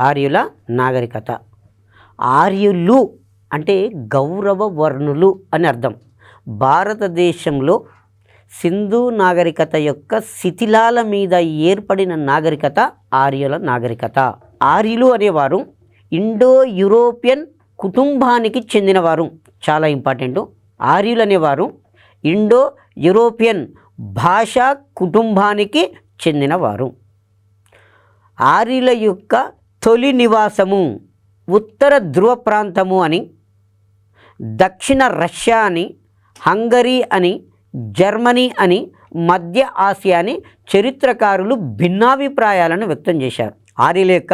ఆర్యుల నాగరికత. ఆర్యులు అంటే గౌరవ వర్ణులు అని అర్థం. భారతదేశంలో సింధు నాగరికత యొక్క శిథిలాల మీద ఏర్పడిన నాగరికత ఆర్యుల నాగరికత. ఆర్యులు అనేవారు ఇండో యూరోపియన్ కుటుంబానికి చెందినవారు. చాలా ఇంపార్టెంట్. ఆర్యులు అనేవారు ఇండో యూరోపియన్ భాషా కుటుంబానికి చెందినవారు. ఆర్యుల యొక్క తొలి నివాసము ఉత్తర ధ్రువ ప్రాంతము అని, దక్షిణ రష్యా అని, హంగరీ అని, జర్మనీ అని, మధ్య ఆసియా అని చరిత్రకారులు భిన్నాభిప్రాయాలను వ్యక్తం చేశారు. ఆర్యుల యొక్క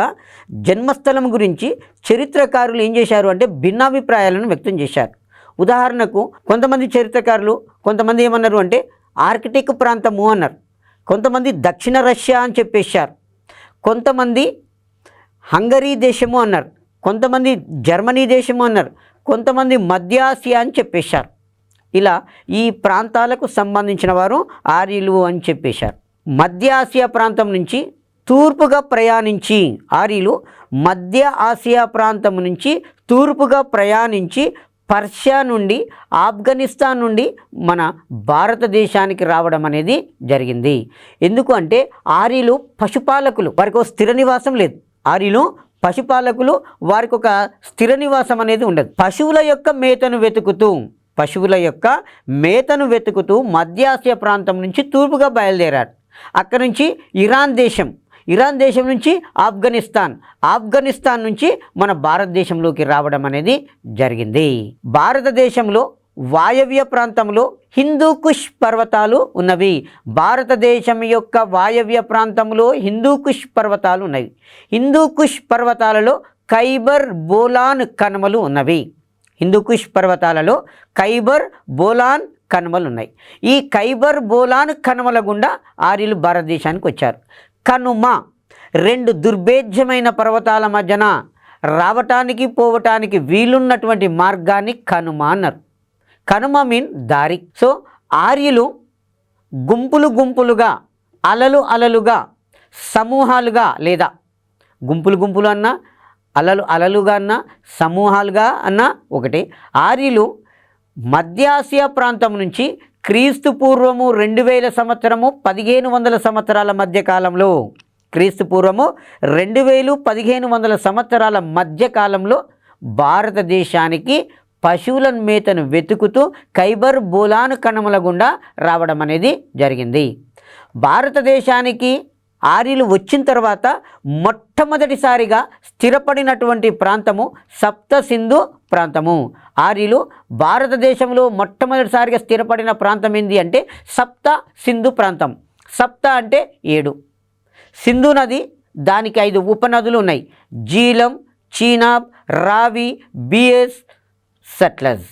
జన్మస్థలం గురించి చరిత్రకారులు ఏం చేశారు అంటే భిన్నాభిప్రాయాలను వ్యక్తం చేశారు. ఉదాహరణకు కొంతమంది చరిత్రకారులు కొంతమంది ఏమన్నారు అంటే ఆర్కిటిక్ ప్రాంతము అన్నారు, కొంతమంది దక్షిణ రష్యా అని చెప్పేశారు, కొంతమంది హంగరీ దేశము అన్నారు, కొంతమంది జర్మనీ దేశము అన్నారు, కొంతమంది మధ్య ఆసియా అని చెప్పేశారు. ఇలా ఈ ప్రాంతాలకు సంబంధించిన వారు ఆర్యులు అని చెప్పేశారు. మధ్య ఆసియా ప్రాంతం నుంచి తూర్పుగా ప్రయాణించి ఆర్యులు మధ్య ఆసియా ప్రాంతం నుంచి తూర్పుగా ప్రయాణించి పర్షియా నుండి ఆఫ్ఘనిస్తాన్ నుండి మన భారతదేశానికి రావడం అనేది జరిగింది. ఎందుకు అంటే ఆర్యులు పశుపాలకులు, వారికి ఒక స్థిర నివాసం లేదు. ఆర్యులు పశుపాలకులు, వారికి ఒక స్థిర నివాసం అనేది ఉండదు. పశువుల యొక్క మేతను వెతుకుతూ మధ్య ఆసియా ప్రాంతం నుంచి తూర్పుగా బయలుదేరారు. అక్కడి నుంచి ఇరాన్ దేశం నుంచి ఆఫ్ఘనిస్తాన్ నుంచి మన భారతదేశంలోకి రావడం అనేది జరిగింది. భారతదేశంలో వాయవ్య ప్రాంతంలో హిందూ కుష్ పర్వతాలు ఉన్నవి. భారతదేశం యొక్క వాయవ్య ప్రాంతంలో హిందూ కుష్ పర్వతాలు ఉన్నవి. హిందూ కుష్ పర్వతాలలో ఖైబర్ బోలాన్ కనుమలు ఉన్నవి. హిందూ కుష్ పర్వతాలలో ఖైబర్ బోలాన్ కనుమలు ఉన్నాయి. ఈ ఖైబర్ బోలాన్ కనుమల గుండా ఆర్యులు భారతదేశానికి వచ్చారు. కనుమ రెండు దుర్భేద్యమైన పర్వతాల మధ్యన రావటానికి పోవటానికి వీలున్నటువంటి మార్గాన్ని కనుమ అన్నారు. కనుమ మీన్ దారి. సో ఆర్యులు గుంపులుగా, అలలుగా, సమూహాలుగా, లేదా గుంపులు అన్నా, అలలుగా అన్నా, సమూహాలుగా అన్నా ఒకటే. ఆర్యులు మధ్య ఆసియా ప్రాంతం నుంచి క్రీస్తు పూర్వము 2000 సంవత్సరము 1500 సంవత్సరాల మధ్య కాలంలో, క్రీస్తు పూర్వము 2000-1500 సంవత్సరాల మధ్య కాలంలో భారతదేశానికి పశువుల మేతను వెతుకుతూ ఖైబర్ బోలాన్ కనుమల గుండా రావడం అనేది జరిగింది. భారతదేశానికి ఆర్యులు వచ్చిన తర్వాత మొట్టమొదటిసారిగా స్థిరపడినటువంటి ప్రాంతము సప్త సింధు ప్రాంతము. ఆర్యులు భారతదేశంలో మొట్టమొదటిసారిగా స్థిరపడిన ప్రాంతం ఏంటి అంటే సప్త సింధు ప్రాంతం. సప్త అంటే 7, సింధు నది, దానికి 5 ఉపనదులు ఉన్నాయి. జీలం, చీనాబ్, రావి, బిఎస్, సట్లజ్.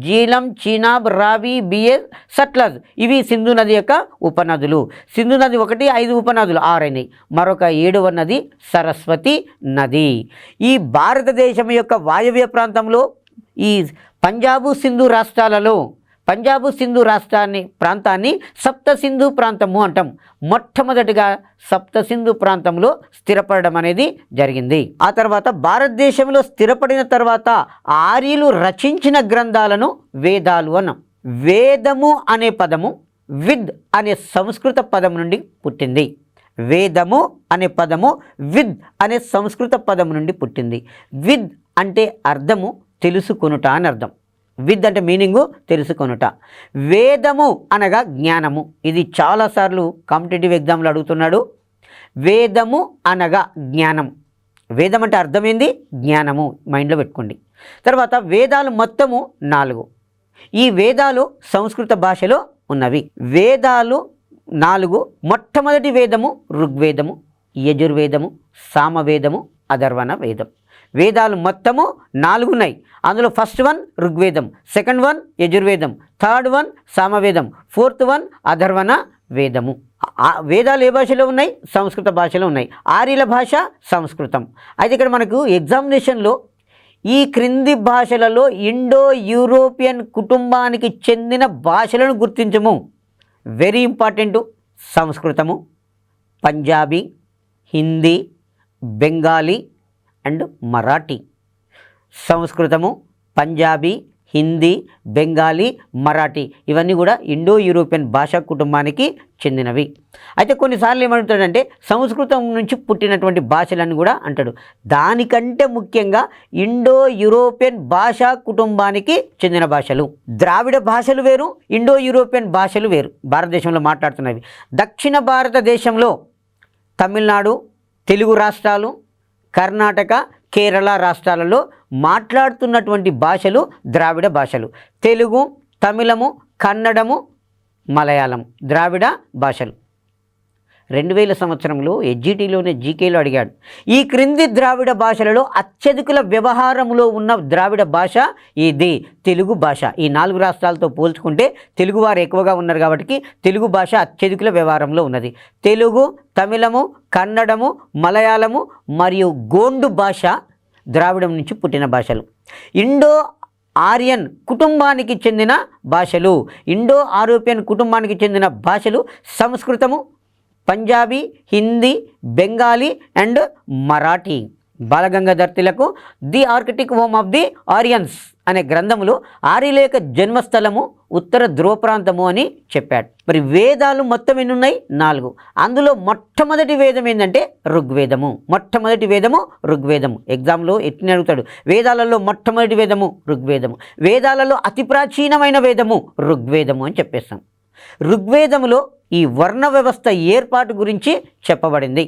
జీలం, చీనాబ్, రావి, బిఎస్, సట్లజ్ ఇవి సింధు నది యొక్క ఉపనదులు. సింధు నది 1, 5 ఉపనదులు 6 అయినాయి. మరొక 7వ నది సరస్వతి నది. ఈ భారతదేశం యొక్క వాయవ్య ప్రాంతంలో ఈ పంజాబు సింధు ప్రాంతాన్ని సప్త సింధు ప్రాంతము అంటాం. మొట్టమొదటిగా సప్త సింధు ప్రాంతంలో స్థిరపడడం అనేది జరిగింది. ఆ తర్వాత భారతదేశంలో స్థిరపడిన తర్వాత ఆర్యులు రచించిన గ్రంథాలను వేదాలు అన్నాం. వేదము అనే పదము విద్ అనే సంస్కృత పదం నుండి పుట్టింది. వేదము అనే పదము విద్ అనే సంస్కృత పదం నుండి పుట్టింది. విద్ అంటే అర్థము తెలుసుకొనుట అని అర్థం. విద్ అంటే మీనింగు తెలుసుకొనుట. వేదము అనగా జ్ఞానము. ఇది చాలాసార్లు కాంపిటేటివ్ ఎగ్జామ్లో అడుగుతున్నాడు. వేదము అనగా జ్ఞానం. వేదం అంటే అర్థమైంది జ్ఞానము, మైండ్లో పెట్టుకోండి. తర్వాత వేదాలు మొత్తము 4. ఈ వేదాలు సంస్కృత భాషలో ఉన్నవి. వేదాలు 4. మొట్టమొదటి వేదము ఋగ్వేదము, యజుర్వేదము, సామవేదము, అథర్వణ వేదం. వేదాలు మొత్తము 4 ఉన్నాయి. అందులో ఫస్ట్ వన్ ఋగ్వేదం, సెకండ్ వన్ యజుర్వేదం, థర్డ్ వన్ సామవేదం, ఫోర్త్ వన్ అథర్వణ వేదము. వేదాలు ఏ భాషలో ఉన్నాయి? సంస్కృత భాషలో ఉన్నాయి. ఆర్యుల భాష సంస్కృతం. అయితే ఇక్కడ మనకు ఎగ్జామినేషన్లో ఈ క్రింది భాషలలో ఇండో యూరోపియన్ కుటుంబానికి చెందిన భాషలను గుర్తించము. Very important. సంస్కృతము, పంజాబీ, హిందీ, బెంగాలీ అండ్ మరాఠీ. సంస్కృతము, పంజాబీ, హిందీ, బెంగాలీ, మరాఠీ ఇవన్నీ కూడా ఇండో యూరోపియన్ భాషా కుటుంబానికి చెందినవి. అయితే కొన్నిసార్లు ఏమంటాడంటే సంస్కృతం నుంచి పుట్టినటువంటి భాషలని కూడా అంటాడు. దానికంటే ముఖ్యంగా ఇండో యూరోపియన్ భాషా కుటుంబానికి చెందిన భాషలు. ద్రావిడ భాషలు వేరు, ఇండో యూరోపియన్ భాషలు వేరు. భారతదేశంలో మాట్లాడుతున్నవి. దక్షిణ భారతదేశంలో తమిళనాడు, తెలుగు రాష్ట్రాలు, కర్ణాటక, కేరళ రాష్ట్రాలలో మాట్లాడుతున్నటువంటి భాషలు ద్రావిడ భాషలు. తెలుగు, తమిళము, కన్నడము, మలయాళం ద్రావిడ భాషలు. 2000 సంవత్సరంలో ఎస్జిటిలోనే జీకేలో అడిగాడు, ఈ క్రింది ద్రావిడ భాషలలో అత్యధికుల వ్యవహారంలో ఉన్న ద్రావిడ భాష ఇది తెలుగు భాష. ఈ 4 రాష్ట్రాలతో పోల్చుకుంటే తెలుగువారు ఎక్కువగా ఉన్నారు కాబట్టి తెలుగు భాష అత్యధికుల వ్యవహారంలో ఉన్నది. తెలుగు, తమిళము, కన్నడము, మలయాళము మరియు గోండు భాష ద్రావిడం నుంచి పుట్టిన భాషలు. ఇండో ఆర్యన్ కుటుంబానికి చెందిన భాషలు. ఇండో యూరోపియన్ కుటుంబానికి చెందిన భాషలు సంస్కృతము, Punjabi, Hindi, Bengali and Marathi. Balgangadhar Tilak the Arctic home of the Aryans అనే గ్రంథములో ఆర్యుల యొక్క జన్మస్థలము ఉత్తర ధ్రువ ప్రాంతము అని చెప్పాడు. మరి వేదాలు మొత్తం ఎన్ని ఉన్నాయి? 4. అందులో మొట్టమొదటి వేదం ఏంటంటే ఋగ్వేదము. మొట్టమొదటి వేదము ఋగ్వేదము. ఎగ్జామ్లో ఎట్ని అడుగుతాడు, వేదాలలో మొట్టమొదటి వేదము ఋగ్వేదము, వేదాలలో అతి ప్రాచీనమైన వేదము ఋగ్వేదము అని చెప్పేస్తాం. ఋగ్వేదములో ఈ వర్ణ వ్యవస్థ ఏర్పాటు గురించి చెప్పబడింది.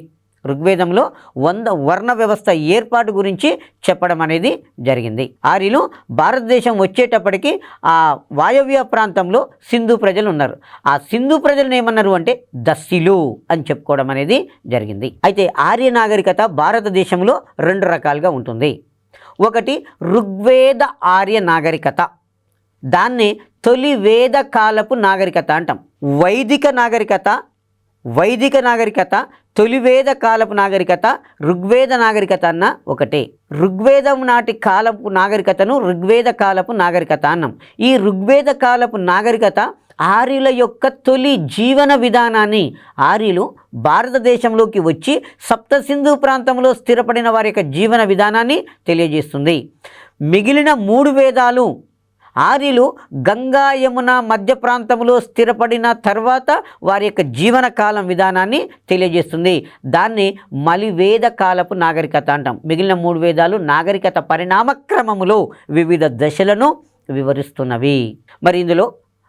ఋగ్వేదంలో 100 వర్ణ వ్యవస్థ ఏర్పాటు గురించి చెప్పడం అనేది జరిగింది. ఆర్యులు భారతదేశం వచ్చేటప్పటికి ఆ వాయవ్య ప్రాంతంలో సింధు ప్రజలు ఉన్నారు. ఆ సింధు ప్రజలను ఏమన్నారు అంటే దస్సిలు అని చెప్పుకోవడం అనేది జరిగింది. అయితే ఆర్య నాగరికత భారతదేశంలో 2 రకాలుగా ఉంటుంది. ఒకటి ఋగ్వేద ఆర్య నాగరికత, దాన్ని తొలి వేద కాలపు నాగరికత అంటాం. వైదిక నాగరికత, తొలి వేద కాలపు నాగరికత, ఋగ్వేద నాగరికత అన్న ఒకటే. ఋగ్వేదం నాటి కాలపు నాగరికతను ఋగ్వేద కాలపు నాగరికత అన్నాం. ఈ ఋగ్వేద కాలపు నాగరికత ఆర్యుల యొక్క తొలి జీవన విధానాన్ని, ఆర్యులు భారతదేశంలోకి వచ్చి సప్త సింధు ప్రాంతంలో స్థిరపడిన వారి యొక్క జీవన విధానాన్ని తెలియజేస్తుంది. మిగిలిన 3 వేదాలు ఆర్యులు గంగా యమున మధ్య ప్రాంతంలో స్థిరపడిన తర్వాత వారి యొక్క జీవన కాలం విధానాన్ని తెలియజేస్తుంది. దాన్ని మలివేద కాలపు నాగరికత అంటాం. మిగిలిన 3 వేదాలు నాగరికత పరిణామక్రమములో వివిధ దశలను వివరిస్తున్నవి. మరి ఇందులో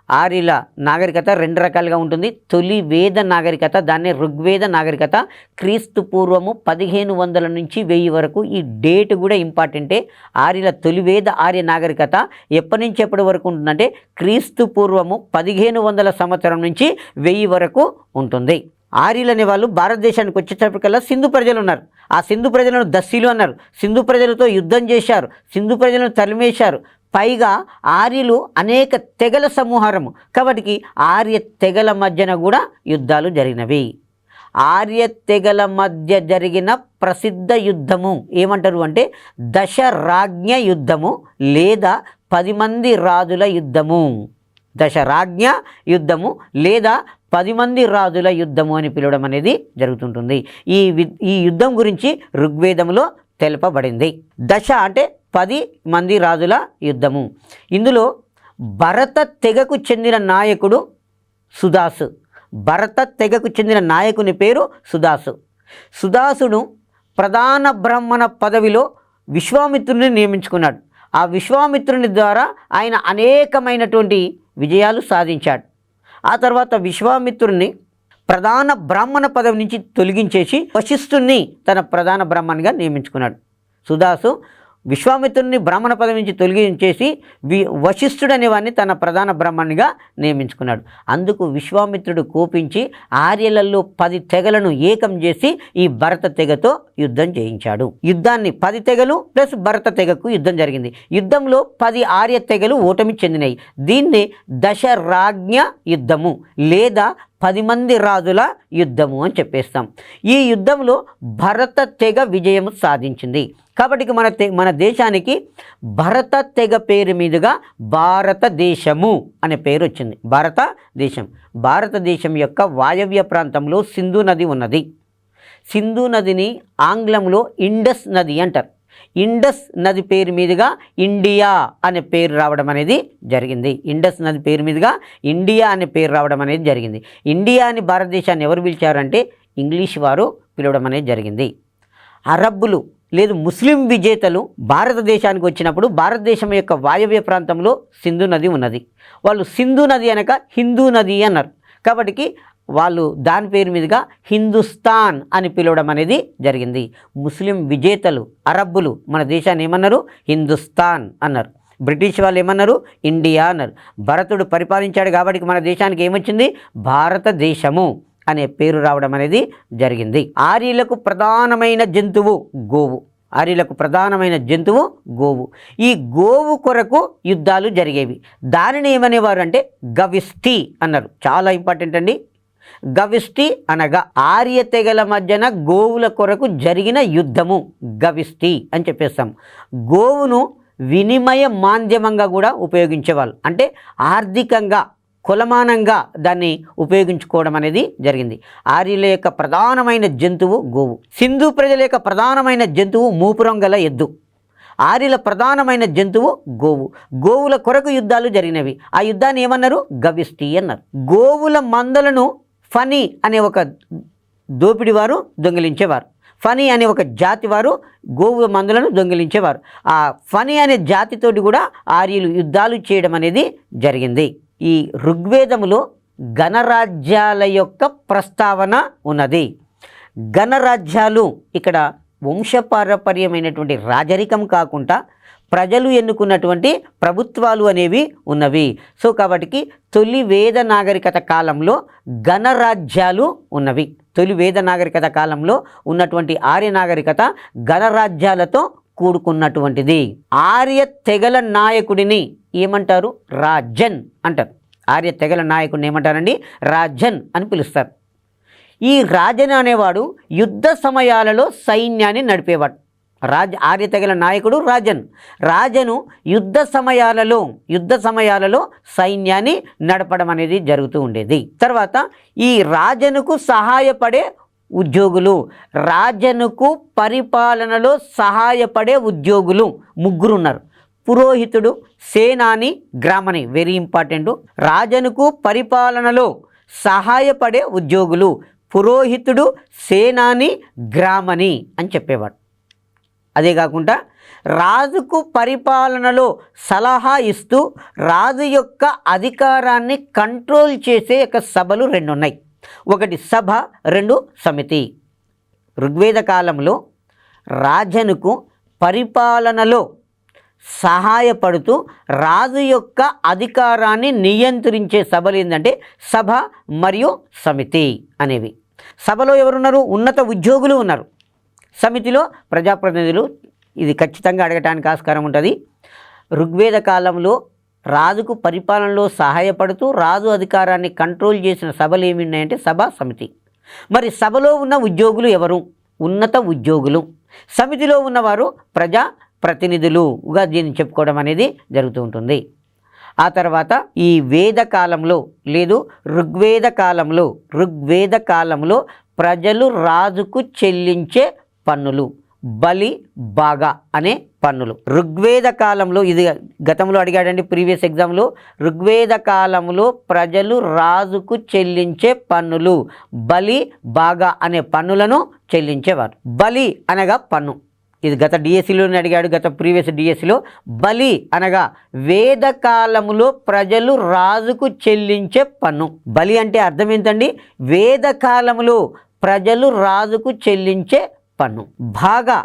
ఆర్యుల నాగరికత 2 రకాలుగా ఉంటుంది. తొలి వేద నాగరికత, దాన్ని ఋగ్వేద నాగరికత, క్రీస్తు పూర్వము 1500 నుంచి 1000 వరకు. ఈ డేట్ కూడా ఇంపార్టెంటే. ఆర్యుల తొలివేద ఆర్య నాగరికత ఎప్పటి నుంచి ఎప్పటి వరకు ఉంటుందంటే క్రీస్తు పూర్వము 1500 సంవత్సరం నుంచి 1000 వరకు ఉంటుంది. ఆర్యులు అనే వాళ్ళు భారతదేశానికి వచ్చేటప్పటికల్లా సింధు ప్రజలు ఉన్నారు. ఆ సింధు ప్రజలను దస్సీలు అన్నారు. సింధు ప్రజలతో యుద్ధం చేశారు, సింధు ప్రజలను తరిమేశారు. పైగా ఆర్యులు అనేక తెగల సమూహారము కాబట్టి ఆర్య తెగల మధ్యన కూడా యుద్ధాలు జరిగినవి. ఆర్య తెగల మధ్య జరిగిన ప్రసిద్ధ యుద్ధము ఏమంటారు అంటే దశరాజ్ఞ యుద్ధము లేదా 10 మంది రాజుల యుద్ధము. దశరాజ్ఞ యుద్ధము లేదా 10 మంది రాజుల యుద్ధము అని పిలవడం అనేది జరుగుతుంటుంది. ఈ యుద్ధం గురించి ఋగ్వేదంలో తెలుపబడింది. దశ అంటే 10 మంది రాజుల యుద్ధము. ఇందులో భరత తెగకు చెందిన నాయకుడు సుదాసు. భరత తెగకు చెందిన నాయకుని పేరు సుదాసు. సుదాసుడు ప్రధాన బ్రాహ్మణ పదవిలో విశ్వామిత్రుని నియమించుకున్నాడు. ఆ విశ్వామిత్రుని ద్వారా ఆయన అనేకమైనటువంటి విజయాలు సాధించాడు. ఆ తర్వాత విశ్వామిత్రుని ప్రధాన బ్రాహ్మణ పదవి నుంచి తొలగించేసి వశిష్ఠుని తన ప్రధాన బ్రాహ్మణిగా నియమించుకున్నాడు. సుదాసు విశ్వామిత్రుని బ్రాహ్మణ పదవి నుంచి తొలగించేసి వశిష్ఠుడు అనేవాడిని తన ప్రధాన బ్రాహ్మణిగా నియమించుకున్నాడు. అందుకు విశ్వామిత్రుడు కోపించి ఆర్యులలో 10 తెగలను ఏకం చేసి ఈ భరత తెగతో యుద్ధం చేయించాడు. యుద్ధాన్ని 10 తెగలు ప్లస్ భరత తెగకు యుద్ధం జరిగింది. యుద్ధంలో 10 ఆర్య తెగలు ఓటమి చెందినాయి. దీన్ని దశరాజ్ఞ యుద్ధము లేదా 10 మంది రాజుల యుద్ధము అని చెప్పేస్తాం. ఈ యుద్ధంలో భరత తెగ విజయం సాధించింది. కాబట్టి మన దేశానికి భరత తెగ పేరు మీదుగా భారతదేశము అనే పేరు వచ్చింది. భారతదేశం యొక్క వాయవ్య ప్రాంతంలో సింధు నది ఉన్నది. సింధు నదిని ఆంగ్లంలో ఇండస్ నది అంటారు. ఇండస్ నది పేరు మీదుగా ఇండియా అనే పేరు రావడం అనేది జరిగింది. ఇండస్ నది పేరు మీదుగా ఇండియా అనే పేరు రావడం అనేది జరిగింది. ఇండియా అని భారతదేశాన్ని ఎవరు పిలిచారంటే ఇంగ్లీష్ వారు పిలవడం అనేది జరిగింది. అరబ్బులు లేదు ముస్లిం విజేతలు భారతదేశానికి వచ్చినప్పుడు భారతదేశం యొక్క వాయవ్య ప్రాంతంలో సింధు నది ఉన్నది. వాళ్ళు సింధు నది అనక హిందూ నది అన్నారు. కాబట్టి వాళ్ళు దాని పేరు మీదుగా హిందుస్థాన్ అని పిలవడం అనేది జరిగింది. ముస్లిం విజేతలు అరబ్బులు మన దేశాన్ని ఏమన్నారు? హిందుస్థాన్ అన్నారు. బ్రిటిష్ వాళ్ళు ఏమన్నారు? ఇండియా అన్నారు. భరతుడు పరిపాలించాడు కాబట్టి మన దేశానికి ఏమొచ్చింది? భారతదేశము అనే పేరు రావడం అనేది జరిగింది. ఆర్యులకు ప్రధానమైన జంతువు గోవు. ఆర్యులకు ప్రధానమైన జంతువు గోవు. ఈ గోవు కొరకు యుద్ధాలు జరిగేవి. దానిని ఏమనేవారు అంటే గవిష్టి అన్నారు. చాలా ఇంపార్టెంట్ అండి. గవిష్టి అనగా ఆర్య తెగల మధ్యన గోవుల కొరకు జరిగిన యుద్ధము గవిష్టి అని చెప్పేస్తాం. గోవును వినిమయ మాధ్యమంగా కూడా ఉపయోగించేవాళ్ళు. అంటే ఆర్థికంగా కులమానంగా దాన్ని ఉపయోగించుకోవడం అనేది జరిగింది. ఆర్యుల యొక్క ప్రధానమైన జంతువు గోవు. సింధు ప్రజల యొక్క ప్రధానమైన జంతువు మూపురం గల ఎద్దు. ఆర్యుల ప్రధానమైన జంతువు గోవు. గోవుల కొరకు యుద్ధాలు జరిగినవి. ఆ యుద్ధాన్ని ఏమన్నారు? గవిష్టి అన్నారు. గోవుల మందలను ఫనీ అనే ఒక దోపిడి వారు దొంగిలించేవారు. ఫనీ అనే ఒక జాతి వారు గోవు మందులను దొంగిలించేవారు. ఆ ఫనీ అనే జాతితోటి కూడా ఆర్యులు యుద్ధాలు చేయడం అనేది జరిగింది. ఈ ఋగ్వేదములో గణరాజ్యాల యొక్క ప్రస్తావన ఉన్నది. గణరాజ్యాలు ఇక్కడ వంశపారపర్యమైనటువంటి రాజరికం కాకుండా ప్రజలు ఎన్నుకున్నటువంటి ప్రభుత్వాలు అనేవి ఉన్నవి. సో కాబట్టి తొలి వేద నాగరికత కాలంలో గణరాజ్యాలు ఉన్నవి. తొలి వేద నాగరికత కాలంలో ఉన్నటువంటి ఆర్య నాగరికత గణరాజ్యాలతో కూడుకున్నటువంటిది. ఆర్య తెగల నాయకుడిని ఏమంటారు? రాజన్ అంటారు. ఆర్య తెగల నాయకుడిని ఏమంటారండి? రాజన్ అని పిలుస్తారు. ఈ రాజన్ అనేవాడు యుద్ధ సమయాలలో సైన్యాన్ని నడిపేవాడు. ఆర్య తెగల నాయకుడు రాజన్. రాజను యుద్ధ సమయాలలో సైన్యాన్ని నడపడం అనేది జరుగుతూ ఉండేది. తర్వాత ఈ రాజనుకు సహాయపడే ఉద్యోగులు, రాజనుకు పరిపాలనలో సహాయపడే ఉద్యోగులు ముగ్గురు ఉన్నారు. పురోహితుడు, సేనాని, గ్రామని. Very important. రాజనుకు పరిపాలనలో సహాయపడే ఉద్యోగులు పురోహితుడు, సేనాని, గ్రామని అని చెప్పేవాడు. అదే కాకుండా రాజుకు పరిపాలనలో సలహా ఇస్తూ రాజు యొక్క అధికారాన్ని కంట్రోల్ చేసే యొక్క సభలు రెండు ఉన్నాయి. ఒకటి సభ, రెండు సమితి. ఋగ్వేద కాలంలో రాజనుకు పరిపాలనలో సహాయపడుతూ రాజు యొక్క అధికారాన్ని నియంత్రించే సభలు ఏంటంటే సభ మరియు సమితి అనేవి. సభలో ఎవరున్నారు? ఉన్నత ఉద్యోగులు ఉన్నారు. సమితిలో ప్రజాప్రతినిధులు. ఇది ఖచ్చితంగా అడగటానికి ఆస్కారం ఉంటుంది. ఋగ్వేద కాలంలో రాజుకు పరిపాలనలో సహాయపడుతూ రాజు అధికారాన్ని కంట్రోల్ చేసిన సభలు ఏమి ఉన్నాయంటే సభ, సమితి. మరి సభలో ఉన్న ఉద్యోగులు ఎవరు? ఉన్నత ఉద్యోగులు. సమితిలో ఉన్నవారు ప్రజా ప్రతినిధులుగా దీన్ని చెప్పుకోవడం అనేది జరుగుతూ ఉంటుంది. ఆ తర్వాత ఈ వేద కాలంలో లేదు ఋగ్వేద కాలంలో ప్రజలు రాజుకు చెల్లించే పన్నులు బలి, బాగా అనే పన్నులు. ఋగ్వేద కాలంలో, ఇది గతంలో అడిగాడండి ప్రీవియస్ ఎగ్జామ్లో, ఋగ్వేద కాలంలో ప్రజలు రాజుకు చెల్లించే పన్నులు బలి, బాగా అనే పన్నులను చెల్లించేవారు. బలి అనగా పన్ను. ఇది గత డిఎస్సిలోనే అడిగాడు, గత ప్రీవియస్ డిఎస్సిలో. బలి అనగా వేదకాలములో ప్రజలు రాజుకు చెల్లించే పన్ను. బలి అంటే అర్థం ఏంటండి? వేదకాలములో ప్రజలు రాజుకు చెల్లించే పన్ను. బాగా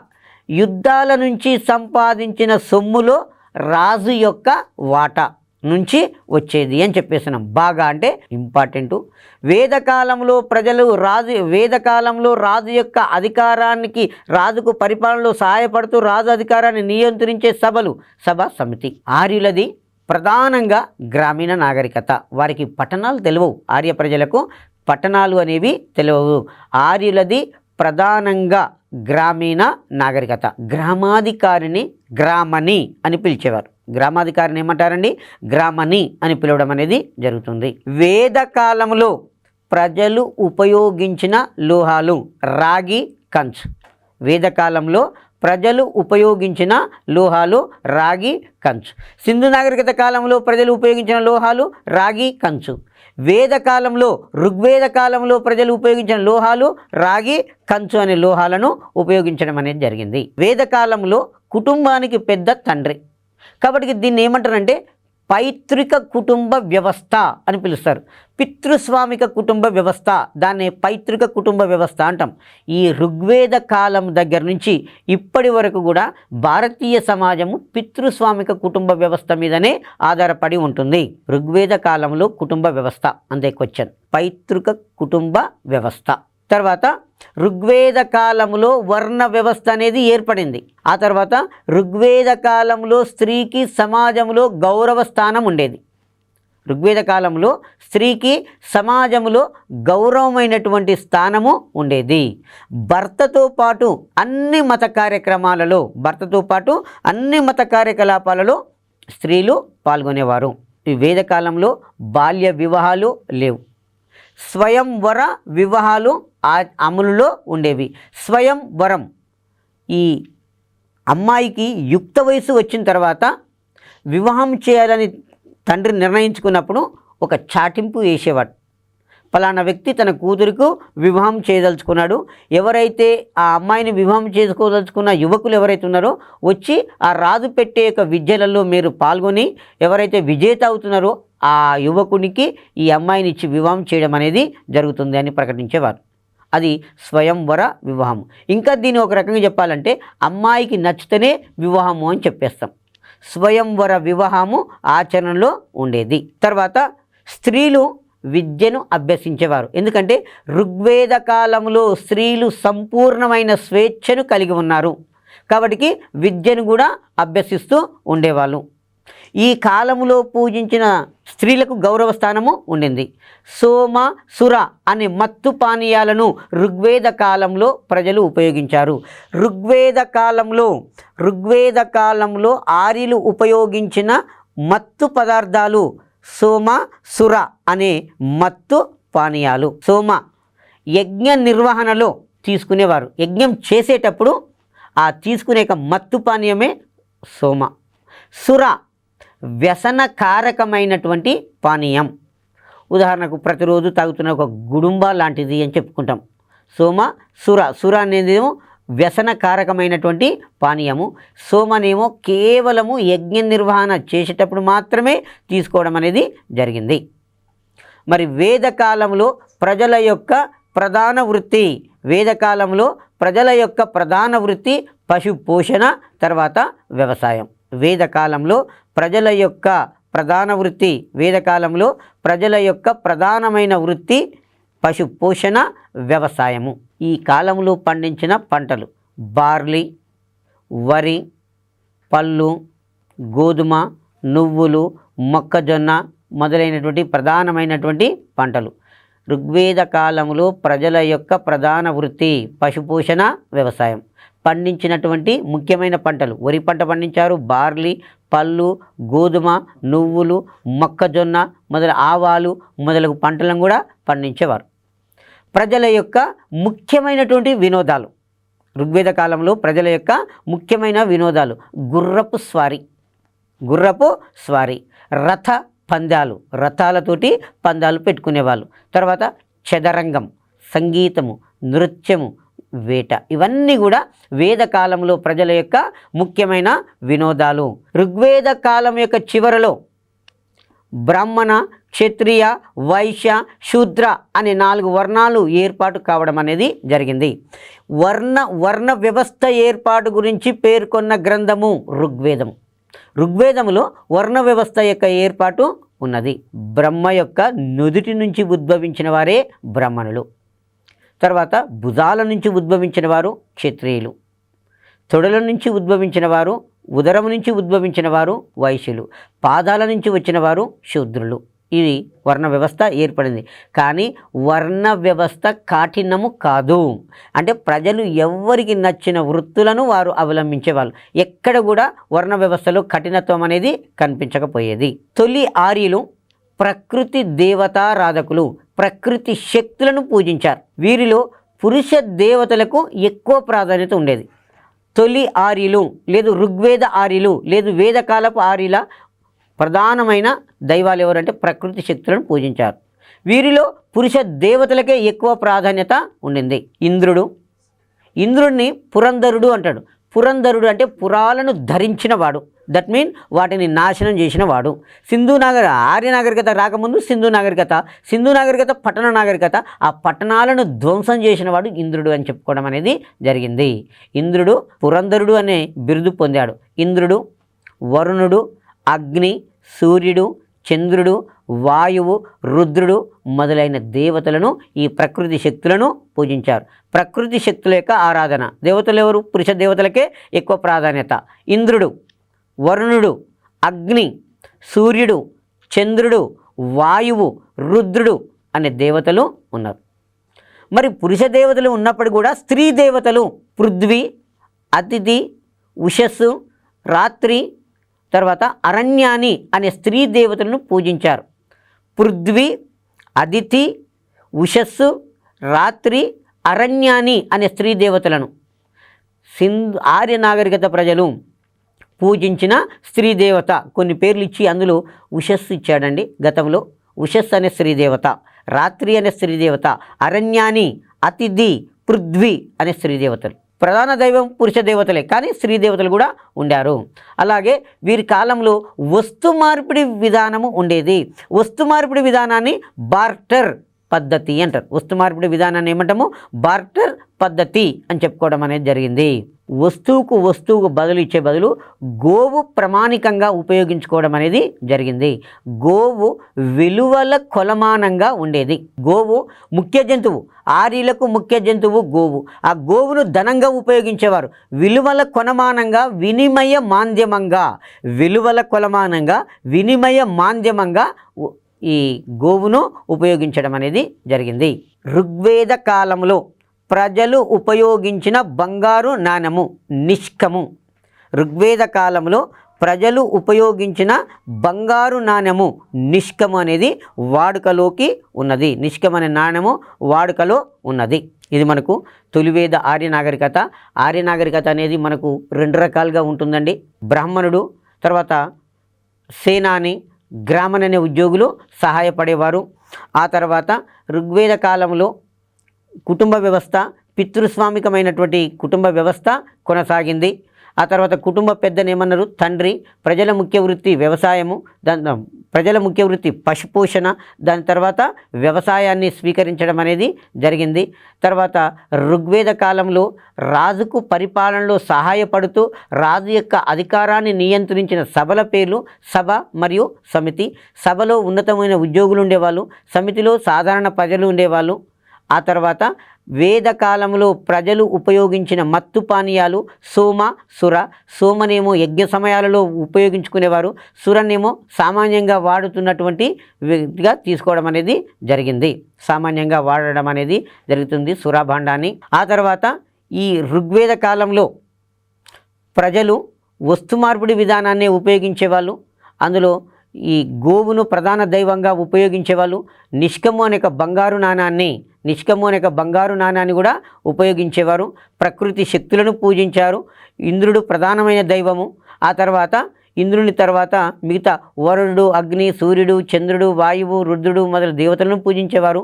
యుద్ధాల నుంచి సంపాదించిన సొమ్ములో రాజు యొక్క వాటా నుంచి వచ్చేది అని చెప్పేస్తున్నాం. బాగా అంటే ఇంపార్టెంటు. వేదకాలంలో రాజు యొక్క అధికారానికి, రాజుకు పరిపాలనలో సహాయపడుతూ రాజు అధికారాన్ని నియంత్రించే సభలు సభ, సమితి. ఆర్యులది ప్రధానంగా గ్రామీణ నాగరికత. వారికి పట్టణాలు తెలియవు. ఆర్య ప్రజలకు పట్టణాలు అనేవి తెలియవు. ఆర్యులది ప్రధానంగా గ్రామీణ నాగరికత. గ్రామాధికారిని గ్రామని అని పిలిచేవారు. గ్రామాధికారిని ఏమంటారండి? గ్రామని అని పిలవడం అనేది జరుగుతుంది. వేదకాలంలో ప్రజలు ఉపయోగించిన లోహాలు రాగి, కంచ్. వేదకాలంలో ప్రజలు ఉపయోగించిన లోహాలు రాగి, కంచు. సింధు నాగరికత కాలంలో ప్రజలు ఉపయోగించిన లోహాలు రాగి, కంచు. వేదకాలంలో ఋగ్వేద కాలంలో ప్రజలు ఉపయోగించిన లోహాలు రాగి, కంచు అనే లోహాలను ఉపయోగించడం అనేది జరిగింది. వేదకాలంలో కుటుంబానికి పెద్ద తండ్రి, కాబట్టి దీన్ని ఏమంటారంటే పైతృక కుటుంబ వ్యవస్థ అని పిలుస్తారు. పితృస్వామిక కుటుంబ వ్యవస్థ, దాన్ని పైతృక కుటుంబ వ్యవస్థ అంటాం. ఈ ఋగ్వేద కాలం దగ్గర నుంచి ఇప్పటి వరకు కూడా భారతీయ సమాజము పితృస్వామిక కుటుంబ వ్యవస్థ మీదనే ఆధారపడి ఉంటుంది. ఋగ్వేద కాలంలో కుటుంబ వ్యవస్థ, అంతే క్వశ్చన్. పైతృక కుటుంబ వ్యవస్థ. తర్వాత ఋగ్వేద కాలంలో వర్ణ వ్యవస్థ అనేది ఏర్పడింది. ఆ తర్వాత ఋగ్వేద కాలంలో స్త్రీకి సమాజంలో గౌరవ స్థానం ఉండేది. ఋగ్వేద కాలంలో స్త్రీకి సమాజంలో గౌరవమైనటువంటి స్థానము ఉండేది. భర్తతో పాటు అన్ని మత కార్యకలాపాలలో స్త్రీలు పాల్గొనేవారు. ఈ వేదకాలంలో బాల్య వివాహాలు లేవు. స్వయంవర వివాహాలు అమలులో ఉండేవి. స్వయంవరం, ఈ అమ్మాయికి యుక్త వయసు వచ్చిన తర్వాత వివాహం చేయాలని తండ్రి నిర్ణయించుకున్నప్పుడు ఒక చాటింపు వేసేవాడు. ఫలానా వ్యక్తి తన కూతురుకు వివాహం చేయదలుచుకున్నాడు. ఎవరైతే ఆ అమ్మాయిని వివాహం చేసుకోదలుచుకున్న యువకులు ఎవరైతే ఉన్నారో వచ్చి ఆ రాజు పెట్టే యొక్క విద్యలలో మీరు పాల్గొని ఎవరైతే విజేత అవుతున్నారో ఆ యువకునికి ఈ అమ్మాయిని ఇచ్చి వివాహం చేయడం అనేది జరుగుతుంది అని ప్రకటించేవారు. అది స్వయంవర వివాహం. ఇంకా దీన్ని ఒక రకంగా చెప్పాలంటే అమ్మాయికి నచ్చితేనే వివాహము అని చెప్పేస్తాం. స్వయంవర వివాహము ఆచరణలో ఉండేది. తర్వాత స్త్రీలు విద్యను అభ్యసించేవారు. ఎందుకంటే ఋగ్వేద కాలంలో స్త్రీలు సంపూర్ణమైన స్వేచ్ఛను కలిగి ఉన్నారు కాబట్టి విద్యను కూడా అభ్యసిస్తూ ఉండేవాళ్ళు. ఈ కాలంలో పూజించిన స్త్రీలకు గౌరవ స్థానము ఉండింది. సోమ, సుర అనే మత్తు పానీయాలను ఋగ్వేద కాలంలో ప్రజలు ఉపయోగించారు. ఋగ్వేద కాలంలో ఆర్యులు ఉపయోగించిన మత్తు పదార్థాలు సోమ, సుర అనే మత్తు పానీయాలు. సోమ యజ్ఞ నిర్వహణలో తీసుకునేవారు. యజ్ఞం చేసేటప్పుడు ఆ తీసుకునే మత్తు పానీయమే సోమ. సుర వ్యసనకారకమైనటువంటి పానీయం. ఉదాహరణకు ప్రతిరోజు తాగుతున్న ఒక గుడుంబ లాంటిది అని చెప్పుకుంటాం. సోమ, సుర అనేదేమో వ్యసనకారకమైనటువంటి పానీయము. సోమనేమో కేవలము యజ్ఞ నిర్వహణ చేసేటప్పుడు మాత్రమే తీసుకోవడం అనేది జరిగింది. మరి వేదకాలంలో ప్రజల యొక్క ప్రధాన వృత్తి పశు పోషణ, తర్వాత వ్యవసాయం. వేదకాలంలో ప్రజల యొక్క ప్రధానమైన వృత్తి పశు పోషణ, వ్యవసాయము. ఈ కాలంలో పండించిన పంటలు బార్లీ, వరి, పళ్ళు, గోధుమ, నువ్వులు, మొక్కజొన్న మొదలైనటువంటి ప్రధానమైనటువంటి పంటలు. ఋగ్వేద కాలంలో ప్రజల యొక్క ప్రధాన వృత్తి పశుపోషణ, వ్యవసాయం. పండించినటువంటి ముఖ్యమైన పంటలు వరి పంట పండించారు, బార్లీ, పళ్ళు, గోధుమ, నువ్వులు, మొక్కజొన్న ఆవాలు మొదలగు పంటలను కూడా పండించేవారు. ప్రజల యొక్క ముఖ్యమైనటువంటి వినోదాలు ఋగ్వేద కాలంలో ప్రజల యొక్క ముఖ్యమైన వినోదాలు గుర్రపు స్వారీ, రథ పందాలు, రథాలతోటి పందాలు పెట్టుకునేవాళ్ళు. తర్వాత చదరంగం, సంగీతము, నృత్యము, వేట, ఇవన్నీ కూడా వేదకాలంలో ప్రజల యొక్క ముఖ్యమైన వినోదాలు. ఋగ్వేద కాలం యొక్క చివరలో బ్రాహ్మణ, క్షత్రియ, వైశ్య, శూద్ర అనే 4 వర్ణాలు ఏర్పాటు కావడం అనేది జరిగింది. వర్ణ వ్యవస్థ ఏర్పాటు గురించి పేర్కొన్న గ్రంథము ఋగ్వేదం. ఋగ్వేదములో వర్ణ వ్యవస్థ యొక్క ఏర్పాటు ఉన్నది. బ్రహ్మ యొక్క నుదుటి నుంచి ఉద్భవించిన వారే బ్రాహ్మణులు. తర్వాత భుజాల నుంచి ఉద్భవించిన వారు క్షత్రియులు, తొడల నుంచి ఉద్భవించిన వారు, ఉదరం నుంచి ఉద్భవించిన వారు వైశ్యులు, పాదాల నుంచి వచ్చిన వారు శూద్రులు. ఇది వర్ణ వ్యవస్థ ఏర్పడింది. కానీ వర్ణ వ్యవస్థ కాఠినము కాదు. అంటే ప్రజలు ఎవరికి నచ్చిన వృత్తులను వారు అవలంబించేవాళ్ళు. ఎక్కడ కూడా వర్ణ వ్యవస్థలో కఠినత్వం అనేది కనిపించకపోయేది. తొలి ఆర్యులు ప్రకృతి దేవతారాధకులు. ప్రకృతి శక్తులను పూజించారు. వీరిలో పురుష దేవతలకు ఎక్కువ ప్రాధాన్యత ఉండేది. తొలి ఆర్యులు లేదు ఋగ్వేద ఆర్యులు లేదు వేదకాలపు ఆర్యుల ప్రధానమైన దైవాలు ఎవరంటే ప్రకృతి శక్తులను పూజించారు. వీరిలో పురుష దేవతలకే ఎక్కువ ప్రాధాన్యత ఉండింది. ఇంద్రుడిని పురంధరుడు అంటాడు. పురంధరుడు అంటే పురాలను ధరించినవాడు. దట్ మీన్ వాటిని నాశనం చేసినవాడు. ఆర్య నాగరికత రాకముందు సింధు నాగరికత పట్టణ నాగరికత. ఆ పట్టణాలను ధ్వంసం చేసినవాడు ఇంద్రుడు అని చెప్పుకోవడం అనేది జరిగింది. ఇంద్రుడు పురంధరుడు అనే బిరుదు పొందాడు. ఇంద్రుడు, వరుణుడు, అగ్ని, సూర్యుడు, చంద్రుడు, వాయువు, రుద్రుడు మొదలైన దేవతలను ఈ ప్రకృతి శక్తులను పూజించారు. ప్రకృతి శక్తుల యొక్క ఆరాధన. దేవతలు ఎవరు? పురుష దేవతలకే ఎక్కువ ప్రాధాన్యత. ఇంద్రుడు, వరుణుడు, అగ్ని, సూర్యుడు, చంద్రుడు, వాయువు, రుద్రుడు అనే దేవతలు ఉన్నారు. మరి పురుష దేవతలు ఉన్నప్పుడు కూడా స్త్రీ దేవతలు పృథ్వీ, అతిథి, ఉషస్సు, రాత్రి, తర్వాత అరణ్యాని అనే స్త్రీ దేవతలను పూజించారు. పృథ్వీ, అదితి, ఉషస్సు, రాత్రి, అరణ్యాని అనే స్త్రీ దేవతలను ఆర్య నాగరికత ప్రజలు పూజించిన స్త్రీ దేవత. కొన్ని పేర్లు ఇచ్చి అందులో ఉషస్సు ఇచ్చాడండి గతంలో. ఉషస్సు అనే స్త్రీ దేవత, రాత్రి అనే స్త్రీ దేవత, అరణ్యాని, అతిథి, పృథ్వీ అనే స్త్రీ దేవతలు. ప్రధాన దైవం పురుష దేవతలే, కానీ స్త్రీ దేవతలు కూడా ఉండారు. అలాగే వీరి కాలంలో వస్తు మార్పిడి విధానము ఉండేది. వస్తు మార్పిడి విధానాన్ని బార్టర్ పద్ధతి అంటారు. వస్తు మార్పిడి విధానాన్ని ఏమంటాము? బార్టర్ పద్ధతి అని చెప్పుకోవడం అనేది జరిగింది. వస్తువుకు బదులు ఇచ్చే బదులు గోవు ప్రమాణికంగా ఉపయోగించుకోవడం అనేది జరిగింది. గోవు విలువల కొలమానంగా ఉండేది. గోవు ముఖ్య జంతువు. ఆర్యులకు ముఖ్య జంతువు గోవు. ఆ గోవును ధనంగా ఉపయోగించేవారు. విలువల కొలమానంగా వినిమయ మాధ్యమంగా ఈ గోవును ఉపయోగించడం అనేది జరిగింది. ఋగ్వేద కాలంలో ప్రజలు ఉపయోగించిన బంగారు నాణెము నిష్కము. ఋగ్వేద కాలంలో ప్రజలు ఉపయోగించిన బంగారు నాణెము నిష్కము అనేది వాడుకలోకి ఉన్నది. నిష్కం అనే నాణెము వాడుకలో ఉన్నది. ఇది మనకు తొలివేద ఆర్య నాగరికత. ఆర్య నాగరికత అనేది మనకు 2 రకాలుగా ఉంటుందండి. బ్రాహ్మణుడు, తర్వాత సేనాని, గ్రామన్ అనే ఉద్యోగులు సహాయపడేవారు. ఆ తర్వాత ఋగ్వేద కాలంలో కుటుంబ వ్యవస్థ, పితృస్వామికమైనటువంటి కుటుంబ వ్యవస్థ కొనసాగింది. ఆ తర్వాత కుటుంబ పెద్దను ఏమన్నారు? తండ్రి. ప్రజల ముఖ్య వృత్తి వ్యవసాయము, ప్రజల ముఖ్య వృత్తి పశుపోషణ. దాని తర్వాత వ్యవసాయాన్ని స్వీకరించడం అనేది జరిగింది. తర్వాత ఋగ్వేద కాలంలో రాజుకు పరిపాలనలో సహాయపడుతూ రాజు యొక్క అధికారాన్ని నియంత్రించిన సభల పేర్లు సభ మరియు సమితి. సభలో ఉన్నతమైన ఉద్యోగులు ఉండేవాళ్ళు, సమితిలో సాధారణ ప్రజలు ఉండేవాళ్ళు. ఆ తర్వాత వేదకాలంలో ప్రజలు ఉపయోగించిన మత్తు పానీయాలు సోమ, సుర. సోమనేమో యజ్ఞ సమయాలలో ఉపయోగించుకునేవారు, సురనేమో సామాన్యంగా వాడుతున్నటువంటి వ్యక్తిగా తీసుకోవడం అనేది జరిగింది. సామాన్యంగా వాడడం అనేది జరుగుతుంది సురాభాండాన్ని. ఆ తర్వాత ఈ ఋగ్వేద కాలంలో ప్రజలు వస్తు మార్పిడి విధానాన్ని ఉపయోగించేవాళ్ళు. అందులో ఈ గోవును ప్రధాన దైవంగా ఉపయోగించేవాళ్ళు. నిష్కము అనే బంగారు నాణాన్ని కూడా ఉపయోగించేవారు. ప్రకృతి శక్తులను పూజించారు. ఇంద్రుడు ప్రధానమైన దైవము. ఆ తర్వాత ఇంద్రుని తర్వాత మిగతా వరుణుడు, అగ్ని, సూర్యుడు, చంద్రుడు, వాయువు, రుద్రుడు మొదలు దేవతలను పూజించేవారు.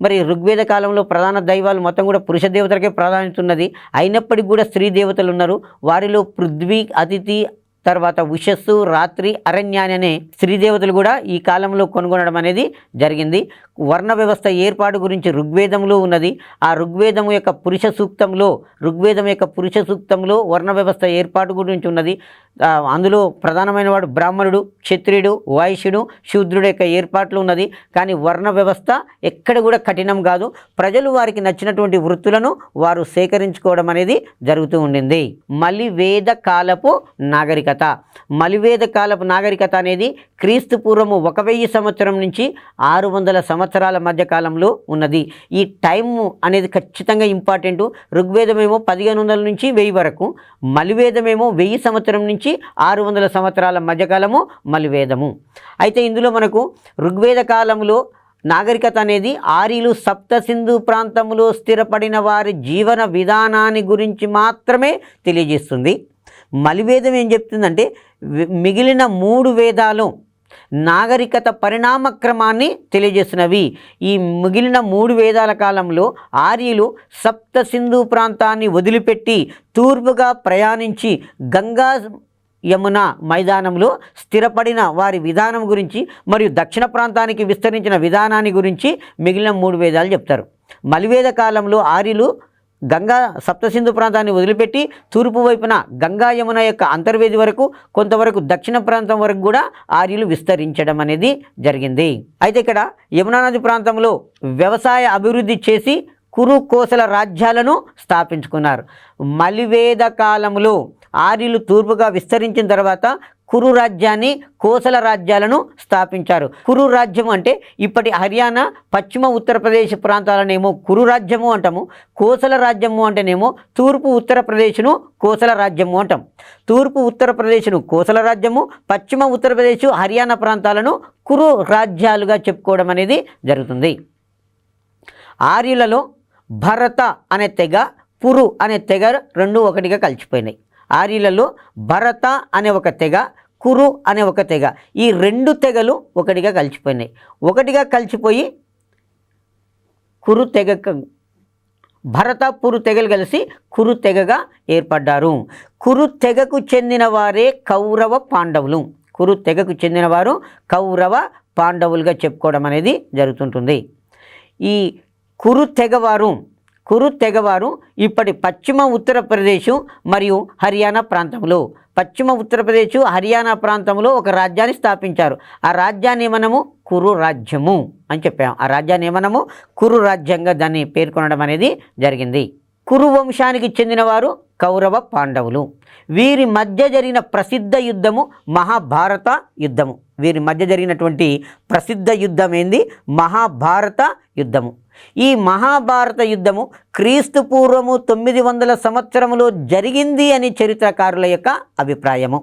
మరి ఋగ్వేద కాలంలో ప్రధాన దైవాలు మొత్తం కూడా పురుష దేవతలకే ప్రాధాన్యత ఉన్నది. అయినప్పటికీ కూడా స్త్రీ దేవతలు ఉన్నారు. వారిలో పృథ్వీ, అతిథి, తర్వాత ఉషస్సు, రాత్రి, అరణ్యాని అనే స్త్రీ దేవతలు కూడా ఈ కాలంలో కొనుగొనడం అనేది జరిగింది. వర్ణ వ్యవస్థ ఏర్పాటు గురించి ఋగ్వేదంలో ఉన్నది. ఆ ఋగ్వేదం యొక్క పురుష సూక్తంలో వర్ణ వ్యవస్థ ఏర్పాటు గురించి ఉన్నది. అందులో ప్రధానమైన వాడు బ్రాహ్మణుడు, క్షత్రియుడు, వైశ్యుడు, శూద్రుడు యొక్క ఏర్పాట్లు ఉన్నది. కానీ వర్ణ వ్యవస్థ ఎక్కడ కూడా కఠినం కాదు. ప్రజలు వారికి నచ్చినటువంటి వృత్తులను వారు సేకరించుకోవడం అనేది జరుగుతూ ఉండింది. మలివేద కాలపు నాగరికత అనేది క్రీస్తు పూర్వము 1000 సంవత్సరం నుంచి 600 సంవత్సరాల మధ్య కాలంలో ఉన్నది. ఈ టైము అనేది ఖచ్చితంగా ఇంపార్టెంట్. ఋగ్వేదమేమో 1500 నుంచి 1000 వరకు, మలివేదమేమో 1000 సంవత్సరం నుంచి 600 సంవత్సరాల మధ్యకాలము మలివేదము. అయితే ఇందులో మనకు ఋగ్వేద కాలంలో నాగరికత అనేది ఆర్యులు సప్త సింధు ప్రాంతంలో స్థిరపడిన వారి జీవన విధానాన్ని గురించి మాత్రమే తెలియజేస్తుంది. మలివేదం ఏం చెప్తుందంటే మిగిలిన 3 వేదాలు నాగరికత పరిణామ క్రమాన్ని తెలియజేస్తున్నవి. ఈ మిగిలిన 3 వేదాల కాలంలో ఆర్యులు సప్త సింధు ప్రాంతాన్ని వదిలిపెట్టి తూర్పుగా ప్రయాణించి గంగా యమున మైదానంలో స్థిరపడిన వారి విధానం గురించి మరియు దక్షిణ ప్రాంతానికి విస్తరించిన విధానాన్ని గురించి మిగిలిన 3 వేదాలు చెప్తారు. మలివేద కాలంలో ఆర్యులు గంగా సప్తసింధు ప్రాంతాన్ని వదిలిపెట్టి తూర్పు వైపున గంగా యమున యొక్క అంతర్వేది వరకు, కొంతవరకు దక్షిణ ప్రాంతం వరకు కూడా ఆర్యులు విస్తరించడం అనేది జరిగింది. అయితే ఇక్కడ యమునా నది ప్రాంతంలో వ్యవసాయ అభివృద్ధి చేసి కురు కోసల రాజ్యాలను స్థాపించుకున్నారు. మలివేద కాలంలో ఆర్యులు తూర్పుగా విస్తరించిన తర్వాత కురు రాజ్యాన్ని, కోసల రాజ్యాలను స్థాపించారు. కురు రాజ్యం అంటే ఇప్పటి హర్యానా, పశ్చిమ ఉత్తరప్రదేశ్ ప్రాంతాలనేమో కురు రాజ్యము అంటాము. కోసల రాజ్యము అంటేనేమో తూర్పు ఉత్తరప్రదేశ్ను కోసల రాజ్యము అంటాం. తూర్పు ఉత్తరప్రదేశ్ను కోసల రాజ్యము, పశ్చిమ ఉత్తరప్రదేశ్, హర్యానా ప్రాంతాలను కురు రాజ్యాలుగా చెప్పుకోవడం అనేది జరుగుతుంది. ఆర్యులలో భరత అనే తెగ, పురు అనే తెగ 2 ఒకటిగా కలిసిపోయినాయి. ఆర్యులలో భరత అనే ఒక తెగ, కురు అనే ఒక తెగ, ఈ 2 తెగలు ఒకటిగా కలిసిపోయినాయి. ఒకటిగా కలిసిపోయి కురు తెగ, భరత పురు తెగలు కలిసి కురు తెగగా ఏర్పడ్డారు. కురు తెగకు చెందిన వారే కౌరవ పాండవులు. కురు తెగకు చెందినవారు కౌరవ పాండవులుగా చెప్పుకోవడం అనేది జరుగుతుంటుంది. ఈ కురు తెగవారు ఇప్పటి పశ్చిమ ఉత్తరప్రదేశ్ మరియు హర్యానా ప్రాంతంలో, పశ్చిమ ఉత్తరప్రదేశ్, హర్యానా ప్రాంతంలో ఒక రాజ్యాన్ని స్థాపించారు. ఆ రాజ్యాన్ని మనము కురు రాజ్యము అని చెప్పాము. ఆ రాజ్యాన్ని మనము కురు రాజ్యంగా దాన్ని పేర్కొనడం అనేది జరిగింది. కురు వంశానికి చెందినవారు కౌరవ పాండవులు. వీరి మధ్య జరిగిన ప్రసిద్ధ యుద్ధము మహాభారత యుద్ధము. వీరి మధ్య జరిగినటువంటి ప్రసిద్ధ యుద్ధం ఏంది? మహాభారత యుద్ధము. ఈ మహాభారత యుద్ధము క్రీస్తు పూర్వము 900 సంవత్సరములో జరిగింది అని చరిత్రకారుల యొక్క అభిప్రాయము.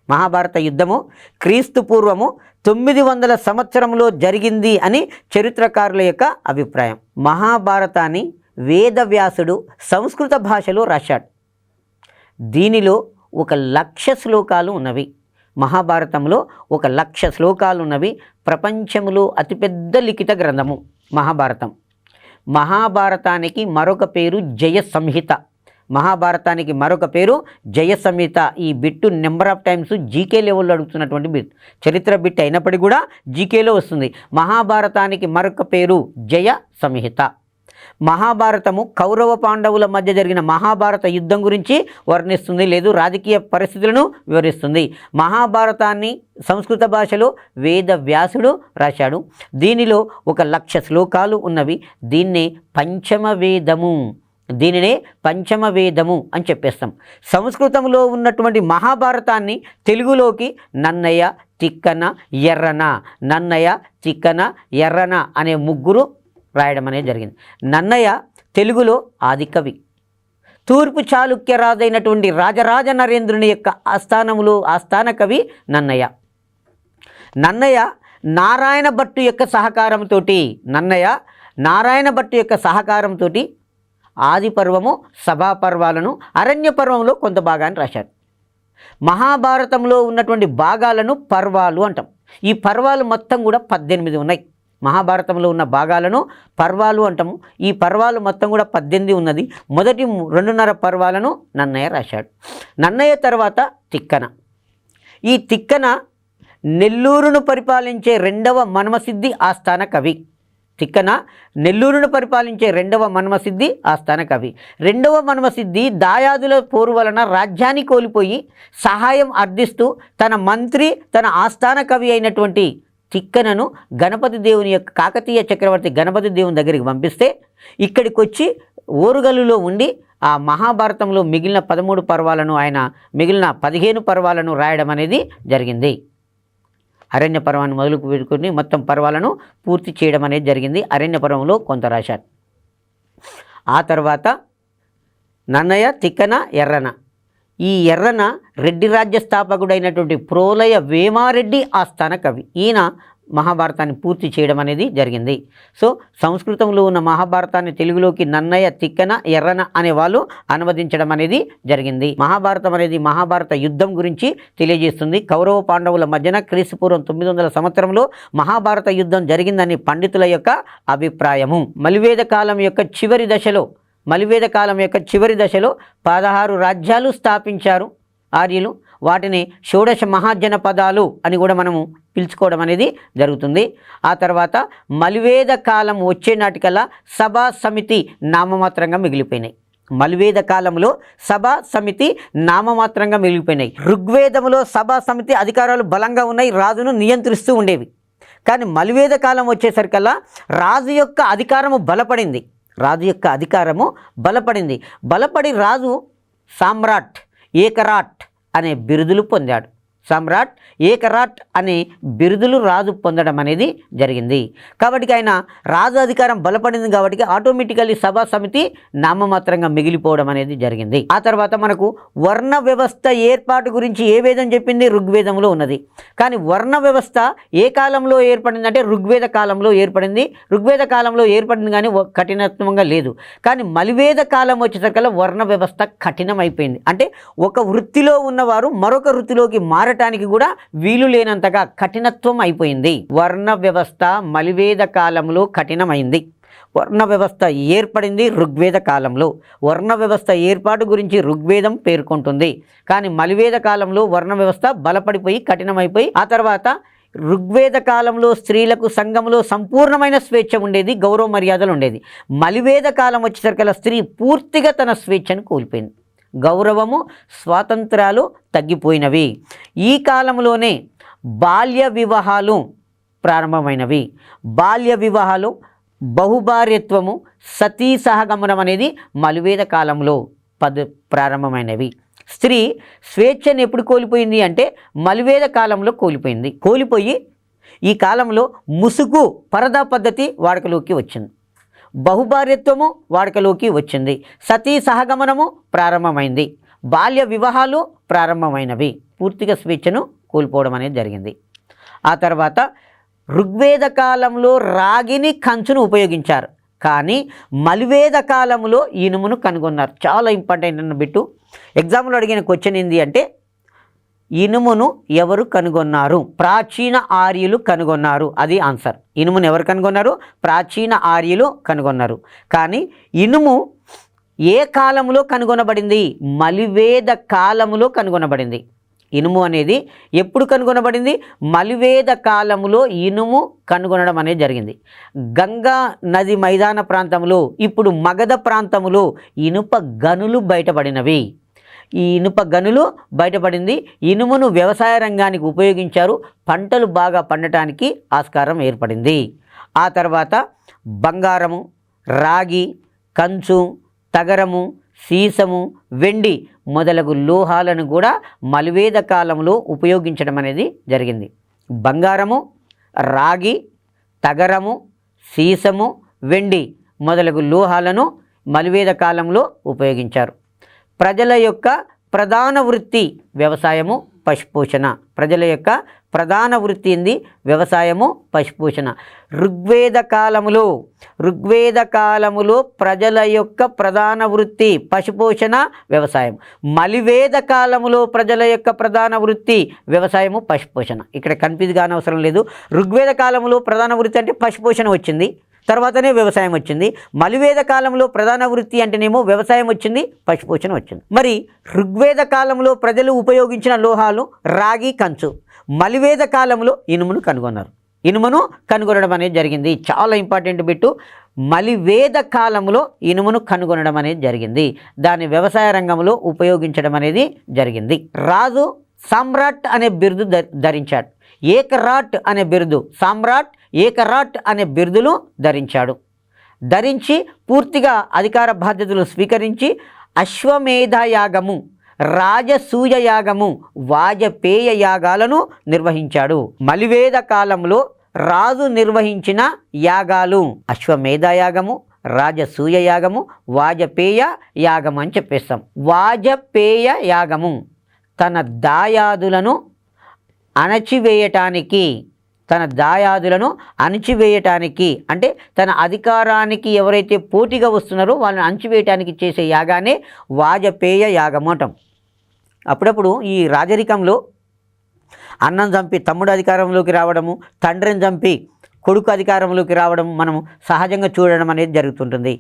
మహాభారత యుద్ధము క్రీస్తు పూర్వము 900 సంవత్సరంలో జరిగింది అని చరిత్రకారుల యొక్క అభిప్రాయం. మహాభారతాన్ని వేదవ్యాసుడు సంస్కృత భాషలో రాశాడు. దీనిలో 1,00,000 శ్లోకాలు ఉన్నవి. మహాభారతంలో 1,00,000 శ్లోకాలు ఉన్నవి. ప్రపంచంలో అతిపెద్ద లిఖిత గ్రంథము మహాభారతం. మహాభారతానికి మరొక పేరు జయ సంహిత. మహాభారతానికి మరొక పేరు జయ సంహిత. ఈ bit number of times GK లెవెల్లో అడుగుతున్నటువంటి బిట్, చరిత్ర బిట్ అయినప్పటికీ కూడా జీకేలో వస్తుంది. మహాభారతానికి మరొక పేరు జయ సంహిత. మహాభారతము కౌరవ పాండవుల మధ్య జరిగిన మహాభారత యుద్ధం గురించి వర్ణిస్తుంది, లేదు రాజకీయ పరిస్థితులను వివరిస్తుంది. మహాభారతాన్ని సంస్కృత భాషలో వేదవ్యాసుడు రాశాడు. దీనిలో 1,00,000 శ్లోకాలు ఉన్నవి. దీన్నే పంచమ వేదము అని చెప్పేస్తాం. సంస్కృతంలో ఉన్నటువంటి మహాభారతాన్ని తెలుగులోకి నన్నయ్య, తిక్కన, ఎర్రన అనే 3 రాయడం అనేది జరిగింది. నన్నయ్య తెలుగులో ఆదికవి. తూర్పు చాళుక్య రాజైనటువంటి రాజరాజ నరేంద్రుని యొక్క ఆస్థాన కవి నన్నయ్య నారాయణ భట్టు యొక్క సహకారంతో ఆది పర్వము, సభా పర్వాలను, అరణ్య పర్వంలో కొంత భాగాన్ని రాశాడు. మహాభారతంలో ఉన్నటువంటి భాగాలను పర్వాలు అంటాం. ఈ పర్వాలు మొత్తం కూడా 18 ఉన్నాయి. మహాభారతంలో ఉన్న భాగాలను పర్వాలు అంటాము. ఈ పర్వాలు మొత్తం కూడా 18 ఉన్నది. మొదటి 2.5 పర్వాలను నన్నయ్య రాశాడు. నన్నయ్య తర్వాత తిక్కన. ఈ తిక్కన నెల్లూరును పరిపాలించే 2వ మన్మసిద్ధి ఆస్థాన కవి. తిక్కన నెల్లూరును పరిపాలించే 2వ మన్మసిద్ధి ఆస్థాన కవి. 2వ మన్మసిద్ధి దాయాదుల పోరు వలన రాజ్యాన్ని కోల్పోయి సహాయం అర్థిస్తూ తన మంత్రి, తన ఆస్థాన కవి అయినటువంటి తిక్కనను గణపతి దేవుని యొక్క, కాకతీయ చక్రవర్తి గణపతి దేవుని దగ్గరికి పంపిస్తే ఇక్కడికి వచ్చి ఓరుగల్లులో ఉండి ఆ మహాభారతంలో మిగిలిన 13 పర్వాలను, ఆయన మిగిలిన 15 పర్వాలను రాయడం అనేది జరిగింది. అరణ్య పర్వాన్ని మొదలు పెట్టుకుని మొత్తం పర్వాలను పూర్తి చేయడం అనేది జరిగింది. అరణ్య పర్వంలో కొంత రాశారు. ఆ తర్వాత నన్నయ్య, తిక్కన, ఎర్రన. ఈ ఎర్రన రెడ్డి రాజ్య స్థాపకుడైనటువంటి ప్రోలయ వేమారెడ్డి ఆస్థాన కవి. ఈయన మహాభారతాన్ని పూర్తి చేయడం అనేది జరిగింది. సో సంస్కృతంలో ఉన్న మహాభారతాన్ని తెలుగులోకి నన్నయ్య, తిక్కన, ఎర్రన అనే వాళ్ళు అనువదించడం అనేది జరిగింది. మహాభారతం అనేది మహాభారత యుద్ధం గురించి తెలియజేస్తుంది. కౌరవ పాండవుల మధ్యన క్రీస్తుపూర్వం 900 సంవత్సరంలో మహాభారత యుద్ధం జరిగిందని పండితుల యొక్క అభిప్రాయము. మలివేద కాలం యొక్క చివరి దశలో 16 రాజ్యాలు స్థాపించారు ఆర్యులు. వాటిని షోడశ మహాజనపదాలు అని కూడా మనము పిలుచుకోవడం అనేది జరుగుతుంది. ఆ తర్వాత మలివేద కాలం వచ్చే నాటికల్లా సభా సమితి నామమాత్రంగా మిగిలిపోయినాయి. మలివేద కాలంలో సభా సమితి నామమాత్రంగా మిగిలిపోయినాయి. ఋగ్వేదంలో సభా సమితి అధికారాలు బలంగా ఉన్నాయి, రాజును నియంత్రిస్తూ ఉండేవి. కానీ మలివేద కాలం వచ్చేసరికల్లా రాజు యొక్క అధికారము బలపడింది. బలపడి రాజు సామ్రాట్, ఏకరాట్ అనే బిరుదులు పొందాడు. సమ్రాట్, ఏకరాట్ అనే బిరుదులు రాజు పొందడం అనేది జరిగింది. కాబట్టి ఆయన రాజు అధికారం బలపడింది కాబట్టి ఆటోమేటికల్లీ సభా సమితి నామమాత్రంగా మిగిలిపోవడం అనేది జరిగింది. ఆ తర్వాత మనకు వర్ణ వ్యవస్థ ఏర్పాటు గురించి ఏ వేదం చెప్పింది? ఋగ్వేదంలో ఉన్నది. కానీ వర్ణ వ్యవస్థ ఏ కాలంలో ఏర్పడింది అంటే ఋగ్వేద కాలంలో ఏర్పడింది. ఋగ్వేద కాలంలో ఏర్పడింది కానీ కఠినత్వంగా లేదు. కానీ మలివేద కాలం వచ్చేసరికల్లా వర్ణ వ్యవస్థ కఠినమైపోయింది. అంటే ఒక వృత్తిలో ఉన్నవారు మరొక వృత్తిలోకి మారటానికి కూడా వీలు లేనంతగా కఠినత్వం అయిపోయింది. వర్ణ వ్యవస్థ మలివేద కాలంలో కఠినమైంది. వర్ణ వ్యవస్థ ఏర్పడింది ఋగ్వేద కాలంలో. వర్ణ వ్యవస్థ ఏర్పాటు గురించి ఋగ్వేదం పేర్కొంటుంది. కానీ మలివేద కాలంలో వర్ణ వ్యవస్థ బలపడిపోయి కఠినమైపోయి ఆ తర్వాత ఋగ్వేద కాలంలో స్త్రీలకు సంఘంలో సంపూర్ణమైన స్వేచ్ఛ ఉండేది, గౌరవ మర్యాదలు ఉండేది. మలివేద కాలం వచ్చేసరికల్లా స్త్రీ పూర్తిగా తన స్వేచ్ఛను కోల్పోయింది. గౌరవము, స్వాతంత్రాలు తగ్గిపోయినవి. ఈ కాలంలోనే బాల్య వివాహాలు ప్రారంభమైనవి. బాల్య వివాహాలు, బహుభార్యత్వము, సతీ సహగమనం అనేది మలివేద కాలంలో ప్రారంభమైనవి. స్త్రీ స్వేచ్ఛను ఎప్పుడు కోల్పోయింది అంటే మలివేద కాలంలో కోల్పోయి ఈ కాలంలో ముసుగు, పరదా పద్ధతి వాడుకలోకి వచ్చింది. బహుభార్యత్వము వాడుకలోకి వచ్చింది. సతీ సహగమనము ప్రారంభమైంది. బాల్య వివాహాలు ప్రారంభమైనవి. పూర్తిగా స్వేచ్ఛను కోల్పోవడం అనేది జరిగింది. ఆ తర్వాత ఋగ్వేద కాలంలో రాగిని, కంచును ఉపయోగించారు. కానీ మలివేద కాలంలో ఇనుమును కనుగొన్నారు. చాలా ఇంపార్టెంట్ అన్న బిట్టు. ఎగ్జామ్లో అడిగిన క్వశ్చన్ ఏంది అంటే ఇనుమును ఎవరు కనుగొన్నారు? ప్రాచీన ఆర్యులు కనుగొన్నారు. అది ఆన్సర్. ఇనుమును ఎవరు కనుగొన్నారు? ప్రాచీన ఆర్యులు కనుగొన్నారు. కానీ ఇనుము ఏ కాలంలో కనుగొనబడింది? మలివేద కాలంలో కనుగొనబడింది. ఇనుము అనేది ఎప్పుడు కనుగొనబడింది? మలివేద కాలంలో ఇనుము కనుగొనడం అనేది జరిగింది. గంగా నది మైదాన ప్రాంతంలో, ఇప్పుడు మగధ ప్రాంతంలో ఇనుప గనులు బయటపడినవి. ఈ ఇనుప గనులు బయటపడింది. ఇనుమును వ్యవసాయ రంగానికి ఉపయోగించారు. పంటలు బాగా పండటానికి ఆస్కారం ఏర్పడింది. ఆ తర్వాత బంగారము, రాగి, కంచు, తగరము, సీసము, వెండి మొదలగు లోహాలను కూడా మలివేద కాలంలో ఉపయోగించడం అనేది జరిగింది. బంగారము, రాగి, తగరము, సీసము, వెండి మొదలగు లోహాలను మలివేద కాలంలో ఉపయోగించారు. ప్రజల యొక్క ప్రధాన వృత్తి వ్యవసాయము, పశుపోషణ. ప్రజల యొక్క ప్రధాన వృత్తి ఏంది? వ్యవసాయము, పశుపోషణ. ఋగ్వేద కాలములో ప్రజల యొక్క ప్రధాన వృత్తి పశుపోషణ, వ్యవసాయం. మలివేద కాలములో ప్రజల యొక్క ప్రధాన వృత్తి వ్యవసాయము, పశుపోషణ. ఇక్కడ కన్ఫ్యూజ్ కానవసరం లేదు. ఋగ్వేద కాలంలో ప్రధాన వృత్తి అంటే పశుపోషణ వచ్చింది, తర్వాతనే వ్యవసాయం వచ్చింది. మలివేద కాలంలో ప్రధాన వృత్తి అంటేనేమో వ్యవసాయం వచ్చింది, పశుపోషణ వచ్చింది. మరి ఋగ్వేద కాలంలో ప్రజలు ఉపయోగించిన లోహాలు రాగి, కంచు. మలివేద కాలంలో ఇనుమును కనుగొనడం అనేది జరిగింది. చాలా ఇంపార్టెంట్ బిట్టు. మలివేద కాలంలో ఇనుమును కనుగొనడం అనేది జరిగింది. దాన్ని వ్యవసాయ రంగంలో ఉపయోగించడం అనేది జరిగింది. రాజు సామ్రాట్ అనే బిరుదు ధరించాడు. ఏకరాట్ అనే బిరుదు, సామ్రాట్, ఏకరాట్ అనే బిరుదులు ధరించి పూర్తిగా అధికార బాధ్యతలు స్వీకరించి అశ్వమేధ యాగము, రాజసూయ యాగము, వాజపేయ యాగాలను నిర్వహించాడు. మలివేద కాలంలో రాజు నిర్వహించిన యాగాలు అశ్వమేధ యాగము, రాజసూయ యాగము, వాజపేయ యాగము అని చెప్పేస్తాం. వాజపేయ యాగము తన దాయాదులను అణచివేయటానికి తన దాయాదులను అణిచివేయటానికి, అంటే తన అధికారానికి ఎవరైతే పోటీగా వస్తున్నారో వాళ్ళని అణిచివేయటానికి చేసే యాగానే వాజపేయ యాగము అంటాం. అప్పుడప్పుడు ఈ రాజరికంలో అన్నం చంపి తమ్ముడు అధికారంలోకి రావడము, తండ్రిని చంపి కొడుకు అధికారంలోకి రావడం మనము సహజంగా చూడడం అనేది జరుగుతుంటుంది.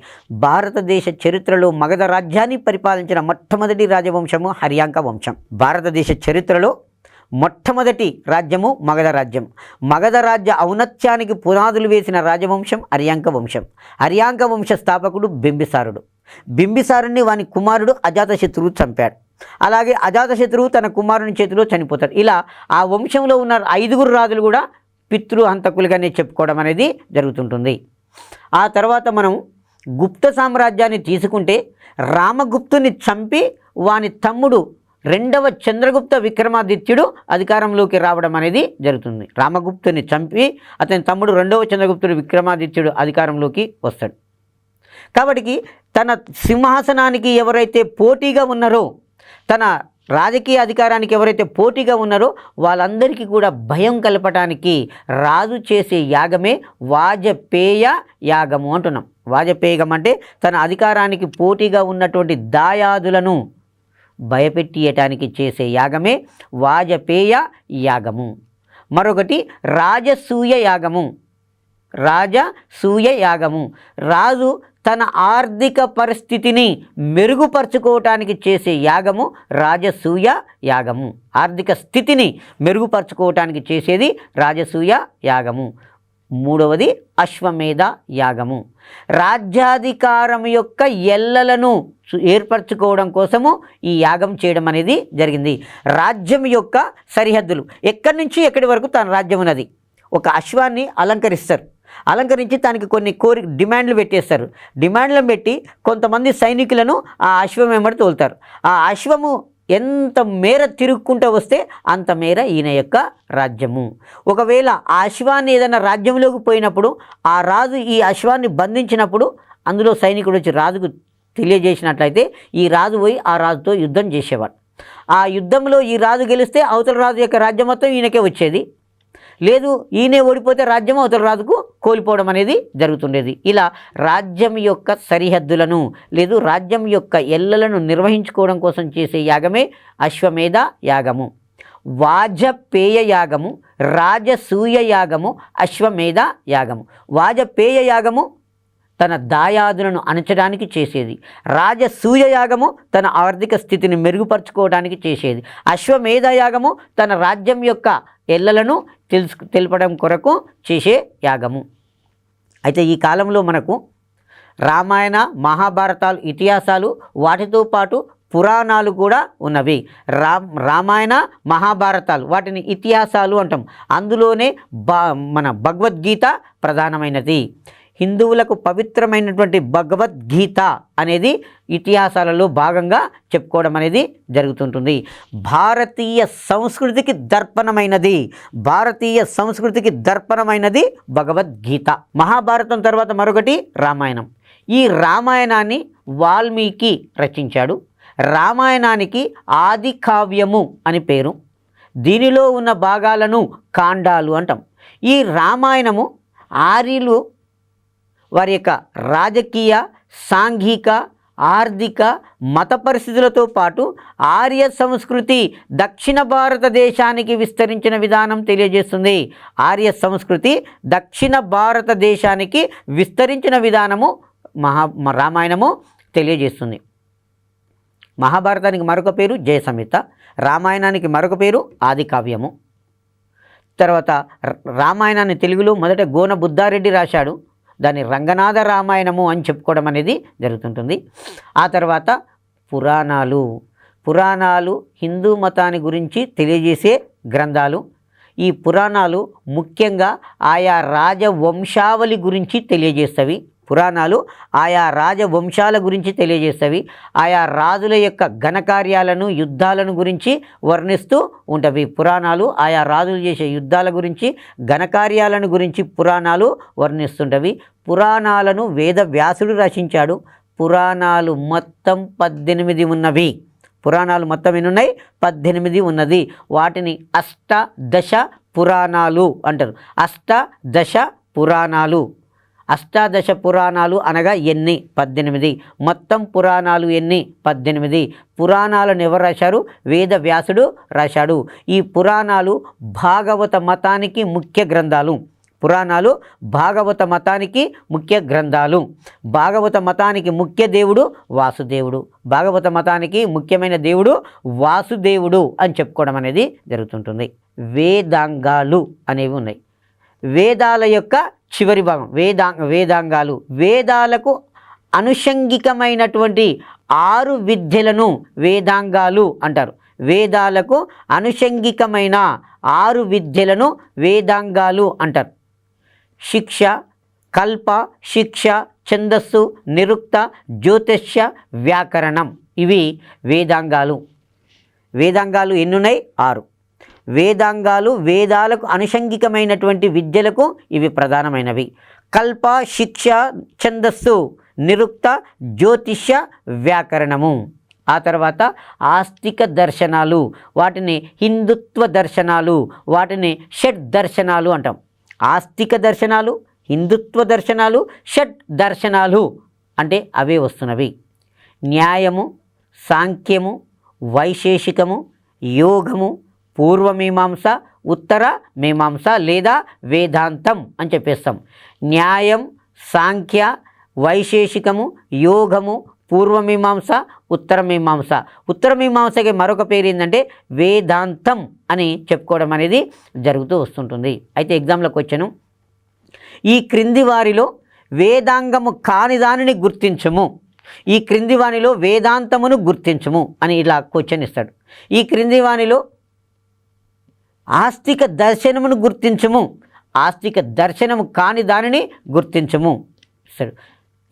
భారతదేశ చరిత్రలో మగధ రాజ్యాన్ని పరిపాలించిన మొట్టమొదటి రాజవంశము హర్యాంక వంశం. భారతదేశ చరిత్రలో మొట్టమొదటి రాజ్యము మగధ రాజ్యం. మగధ రాజ్య ఔన్నత్యానికి పునాదులు వేసిన రాజవంశం హర్యాంక వంశం. హర్యాంక వంశ స్థాపకుడు బింబిసారుడు. బింబిసారుని వాని కుమారుడు అజాతశత్రువు చంపాడు. అలాగే అజాతశత్రువు తన కుమారుని చేతిలో చనిపోతాడు. ఇలా ఆ వంశంలో ఉన్న 5 రాజులు కూడా పితృ హంతకులుగానే చెప్పుకోవడం అనేది జరుగుతుంటుంది. ఆ తర్వాత మనం గుప్త సామ్రాజ్యాన్ని తీసుకుంటే రామగుప్తుని చంపి వాని తమ్ముడు 2వ చంద్రగుప్త విక్రమాదిత్యుడు అధికారంలోకి రావడం అనేది జరుగుతుంది. రామగుప్తుని చంపి అతని తమ్ముడు 2వ చంద్రగుప్తుడు విక్రమాదిత్యుడు అధికారంలోకి వస్తాడు. కాబట్టి తన సింహాసనానికి ఎవరైతే పోటీగా ఉన్నారో, తన రాజకీయ అధికారానికి ఎవరైతే పోటీగా ఉన్నారో వాళ్ళందరికీ కూడా భయం కలపటానికి రాజు చేసే యాగమే వాజపేయ యాగము అంటున్నాం. వాజపేయగం అంటే తన అధికారానికి పోటీగా ఉన్నటువంటి దాయాదులను భయపెట్టియటానికి చేసే యాగమే వాజపేయ యాగము. మరొకటి రాజసూయ యాగము. రాజసూయ యాగము రాజు తన ఆర్థిక పరిస్థితిని మెరుగుపరుచుకోవటానికి చేసే యాగము రాజసూయ యాగము. ఆర్థిక స్థితిని మెరుగుపరుచుకోవటానికి చేసేది రాజసూయ యాగము. 3వది అశ్వమేధ యాగము. రాజ్యాధికారం యొక్క ఎల్లలను ఏర్పరచుకోవడం కోసము ఈ యాగం చేయడం అనేది జరిగింది. రాజ్యం యొక్క సరిహద్దులు ఎక్కడి నుంచి ఎక్కడి వరకు తన రాజ్యం ఉన్నది. ఒక అశ్వాన్ని అలంకరించి దానికి కొన్ని డిమాండ్లు పెట్టేస్తారు. డిమాండ్లను పెట్టి కొంతమంది సైనికులను ఆ అశ్వం వెంబడి తోలుతారు. ఆ అశ్వము ఎంత మేర తిరుగుకుంటూ వస్తే అంత మేర ఈయన యొక్క రాజ్యము. ఒకవేళ ఆ అశ్వాన్ని ఏదైనా రాజ్యంలోకి పోయినప్పుడు ఆ రాజు ఈ అశ్వాన్ని బంధించినప్పుడు అందులో సైనికుడు వచ్చి రాజుకు తెలియజేసినట్లయితే ఈ రాజు పోయి ఆ రాజుతో యుద్ధం చేసేవాడు. ఆ యుద్ధంలో ఈ రాజు గెలిస్తే అవతల రాజు యొక్క రాజ్యం మొత్తం ఈయనకే వచ్చేది. లేదు ఈయనే ఓడిపోతే రాజ్యం అవతల రాజుకు కోల్పోవడం అనేది జరుగుతుండేది. ఇలా రాజ్యం యొక్క సరిహద్దులను లేదు రాజ్యం యొక్క ఎల్లలను నిర్వహించుకోవడం కోసం చేసే యాగమే అశ్వమేధ యాగము. వాజపేయ యాగము, రాజసూయ యాగము, అశ్వమేధ యాగము. వాజపేయ యాగము తన దాయాదులను అణచడానికి చేసేది. రాజసూయ యాగము తన ఆర్థిక స్థితిని మెరుగుపరుచుకోవడానికి చేసేది. అశ్వమేధ యాగము తన రాజ్యం యొక్క ఎల్లలను తెలపడం కొరకు చేసే యాగము. అయితే ఈ కాలంలో మనకు రామాయణ మహాభారతాలు ఇతిహాసాలు వాటితో పాటు పురాణాలు కూడా ఉన్నవి. రామాయణ మహాభారతాలు వాటిని ఇతిహాసాలు అంటాం. అందులోనే మన భగవద్గీత ప్రధానమైనది. హిందువులకు పవిత్రమైనటువంటి భగవద్గీత అనేది ఇతిహాసాలలో భాగంగా చెప్పుకోవడం అనేది జరుగుతుంటుంది. భారతీయ సంస్కృతికి దర్పణమైనది భగవద్గీత. మహాభారతం తర్వాత మరొకటి రామాయణం. ఈ రామాయణాన్ని వాల్మీకి రచించాడు. రామాయణానికి ఆది కావ్యము అని పేరు. దీనిలో ఉన్న భాగాలను కాండాలు అంటాం. ఈ రామాయణము ఆర్యులు వారి యొక్క రాజకీయ, సాంఘిక, ఆర్థిక, మత పరిస్థితులతో పాటు ఆర్య సంస్కృతి దక్షిణ భారతదేశానికి విస్తరించిన విధానం తెలియజేస్తుంది. ఆర్య సంస్కృతి దక్షిణ భారతదేశానికి విస్తరించిన విధానము రామాయణము తెలియజేస్తుంది. మహాభారతానికి మరొక పేరు జయసంహిత, రామాయణానికి మరొక పేరు ఆది కావ్యము. తర్వాత రామాయణాన్ని తెలుగులో మొదట గోన బుద్ధారెడ్డి రాశాడు. దాన్ని రంగనాథ రామాయణము అని చెప్పుకోవడం అనేది జరుగుతుంటుంది. ఆ తర్వాత పురాణాలు హిందూ మతాన్ని గురించి తెలియజేసే గ్రంథాలు. ఈ పురాణాలు ముఖ్యంగా ఆయా రాజవంశావళి గురించి తెలియజేస్తవి. పురాణాలు ఆయా రాజవంశాల గురించి తెలియజేస్తవి. ఆయా రాజుల యొక్క ఘనకార్యాలను, యుద్ధాలను గురించి వర్ణిస్తూ ఉంటవి. పురాణాలు ఆయా రాజులు చేసే యుద్ధాల గురించి, ఘనకార్యాలను గురించి పురాణాలు వర్ణిస్తుంటవి. పురాణాలను వేదవ్యాసుడు రచించాడు. పురాణాలు మొత్తం 18 ఉన్నవి. పురాణాలు మొత్తం ఎన్ని ఉన్నాయి? 18 ఉన్నది. వాటిని అష్టాదశ పురాణాలు అంటారు. అష్టాదశ పురాణాలు. అష్టాదశ పురాణాలు అనగా ఎన్ని? 18. మొత్తం పురాణాలు ఎన్ని? 18. పురాణాలను ఎవరు రాశారు? వేద వ్యాసుడు రాశాడు. ఈ పురాణాలు భాగవత మతానికి ముఖ్య గ్రంథాలు. పురాణాలు భాగవత మతానికి ముఖ్య గ్రంథాలు. భాగవత మతానికి ముఖ్య దేవుడు వాసుదేవుడు. భాగవత మతానికి ముఖ్యమైన దేవుడు వాసుదేవుడు అని చెప్పుకోవడం అనేది జరుగుతుంటుంది. వేదాంగాలు అనేవి ఉన్నాయి. వేదాల యొక్క చివరి భాగం వేదాంగాలు. వేదాలకు అనుషంగికమైనటువంటి 6 విద్యలను వేదాంగాలు అంటారు. వేదాలకు అనుషంగికమైన 6 విద్యలను వేదాంగాలు అంటారు. శిక్ష, కల్ప, శిక్ష, ఛందస్సు, నిరుక్త, జ్యోతిష్య, వ్యాకరణం. ఇవి వేదాంగాలు. వేదాంగాలు ఎన్నున్నాయి? 6. వేదాంగాలు వేదాలకు అనుషంగికమైనటువంటి విద్యలకు ఇవి ప్రధానమైనవి. కల్ప, శిక్ష, ఛందస్సు, నిరుక్త, జ్యోతిష్య, వ్యాకరణము. ఆ తర్వాత ఆస్తిక దర్శనాలు, వాటిని హిందుత్వ దర్శనాలు, వాటిని షడ్ దర్శనాలు అంటాం. ఆస్తిక దర్శనాలు, హిందుత్వ దర్శనాలు, షడ్ దర్శనాలు అంటే అవే వస్తున్నవి. న్యాయము, సాంఖ్యము, వైశేషికము, యోగము, పూర్వమీమాంస, ఉత్తర మీమాంస లేదా వేదాంతం అని చెప్పేస్తాం. న్యాయం, సాంఖ్య, వైశేషికము, యోగము, పూర్వమీమాంస, ఉత్తరమీమాంస. ఉత్తరమీమాంసకి మరొక పేరు ఏంటంటే వేదాంతం అని చెప్పుకోవడం అనేది జరుగుతూ వస్తుంటుంది. అయితే ఎగ్జామ్లోకి వచ్చాను. ఈ క్రింది వారిలో వేదాంగము కాని దానిని గుర్తించము. ఈ క్రింది వానిలో వేదాంతమును గుర్తించము అని ఇలా క్వశ్చన్ ఇస్తాడు. ఈ క్రింది వానిలో ఆస్తిక దర్శనమును గుర్తించము. ఆస్తిక దర్శనము కాని దానిని గుర్తించము ఇస్తాడు.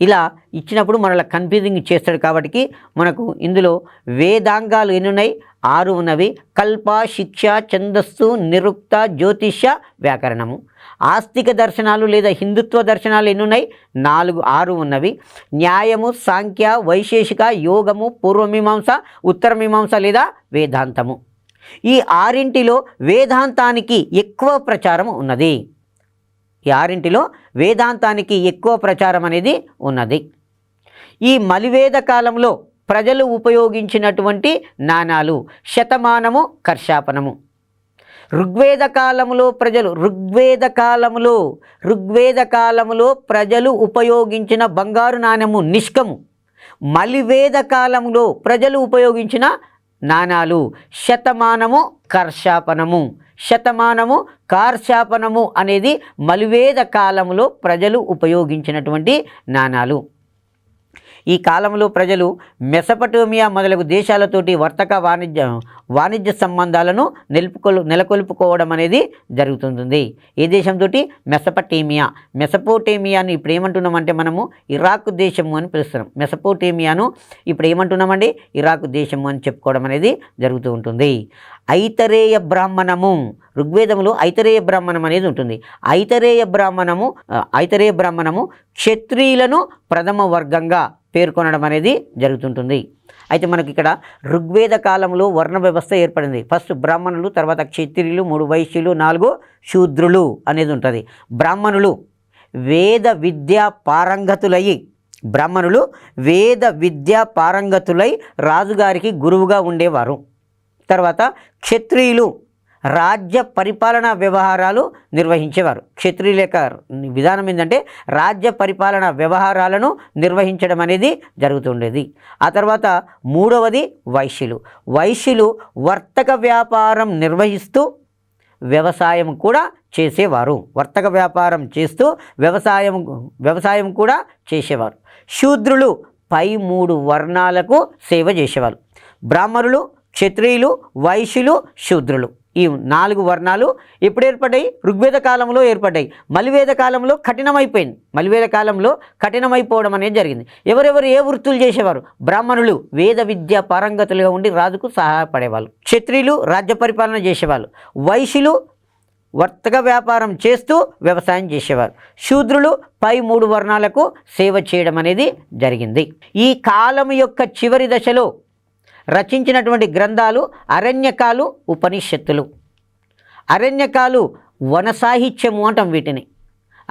ఇలా ఇచ్చినప్పుడు మనలా కన్ఫ్యూజింగ్ చేస్తాడు. కాబట్టి మనకు ఇందులో వేదాంగాలు ఎన్ని ఉన్నాయి? 6 ఉన్నవి. కల్ప, శిక్ష, ఛందస్సు, నిరుక్త, జ్యోతిష్య, వ్యాకరణము. ఆస్తిక దర్శనాలు లేదా హిందుత్వ దర్శనాలు ఎన్ని ఉన్నాయి? 6 ఉన్నవి. న్యాయము, సాంఖ్య, వైశేషిక, యోగము, పూర్వమీమాంస, ఉత్తరమీమాంస లేదా వేదాంతము. ఈ 6 వేదాంతానికి ఎక్కువ ప్రచారం ఉన్నది. ఈ 6 వేదాంతానికి ఎక్కువ ప్రచారం అనేది ఉన్నది. ఈ మలివేద కాలంలో ప్రజలు ఉపయోగించినటువంటి నాణాలు శతమానము, కర్షాపనము. ఋగ్వేద కాలంలో ప్రజలు ఉపయోగించిన బంగారు నాణెము నిష్కము. మలివేద కాలంలో ప్రజలు ఉపయోగించిన నాణాలు శతమానము, కర్షాపనము. శతమానము, కార్షాపనము అనేది మలివేద కాలంలో ప్రజలు ఉపయోగించినటువంటి నాణాలు. ఈ కాలంలో ప్రజలు మెసపటోమియా మొదలగు దేశాలతోటి వర్తక వాణిజ్య సంబంధాలను నెలకొల్పుకోవడం అనేది జరుగుతుంది. ఏ దేశంతో? మెసపోటేమియాను ఇప్పుడు ఏమంటున్నామంటే మనము ఇరాక్ దేశము అని పిలుస్తున్నాం. మెసపోటేమియాను ఇప్పుడు ఏమంటున్నామండి? ఇరాక్ దేశము అని చెప్పుకోవడం అనేది జరుగుతూ ఉంటుంది. ఐతరేయ బ్రాహ్మణము. ఋగ్వేదంలో ఐతరేయ బ్రాహ్మణం అనేది ఉంటుంది. ఐతరేయ బ్రాహ్మణము క్షత్రియులను ప్రథమ వర్గంగా పేర్కొనడం అనేది జరుగుతుంటుంది. అయితే మనకి ఇక్కడ ఋగ్వేద కాలంలో వర్ణ వ్యవస్థ ఏర్పడింది. ఫస్ట్ బ్రాహ్మణులు, తర్వాత క్షత్రియులు, 3 వైశ్యులు, 4 శూద్రులు అనేది ఉంటుంది. బ్రాహ్మణులు వేద విద్యా పారంగతులై రాజుగారికి గురువుగా ఉండేవారు. తర్వాత క్షత్రియులు రాజ్య పరిపాలనా వ్యవహారాలు నిర్వహించేవారు. క్షత్రియుల యొక్క విధానం ఏంటంటే రాజ్య పరిపాలనా వ్యవహారాలను నిర్వహించడం అనేది జరుగుతుండేది. ఆ తర్వాత 3వది వైశ్యులు వర్తక వ్యాపారం నిర్వహిస్తూ వ్యవసాయం కూడా చేసేవారు. వర్తక వ్యాపారం చేస్తూ వ్యవసాయం కూడా చేసేవారు. శూద్రులు పై 3 వర్ణాలకు సేవ చేసేవారు. బ్రాహ్మణులు, క్షత్రియులు, వైశ్యులు, శూద్రులు. ఈ 4 వర్ణాలు ఎప్పుడు ఏర్పడ్డాయి? ఋగ్వేద కాలంలో ఏర్పడ్డాయి. మలివేద కాలంలో కఠినమైపోయింది. మలివేద కాలంలో కఠినమైపోవడం అనేది జరిగింది. ఎవరెవరు ఏ వృత్తులు చేసేవారు? బ్రాహ్మణులు వేద విద్య పారంగతులుగా ఉండి రాజుకు సహాయపడేవాళ్ళు. క్షత్రియులు రాజ్య పరిపాలన చేసేవాళ్ళు. వైశ్యులు వర్తక వ్యాపారం చేస్తూ వ్యవసాయం చేసేవారు. శూద్రులు పై 3 వర్ణాలకు సేవ చేయడం అనేది జరిగింది. ఈ కాలం యొక్క చివరి దశలో రచించినటువంటి గ్రంథాలు అరణ్యకాలు, ఉపనిషత్తులు. అరణ్యకాలు వన సాహిత్యము అంటాం వీటిని.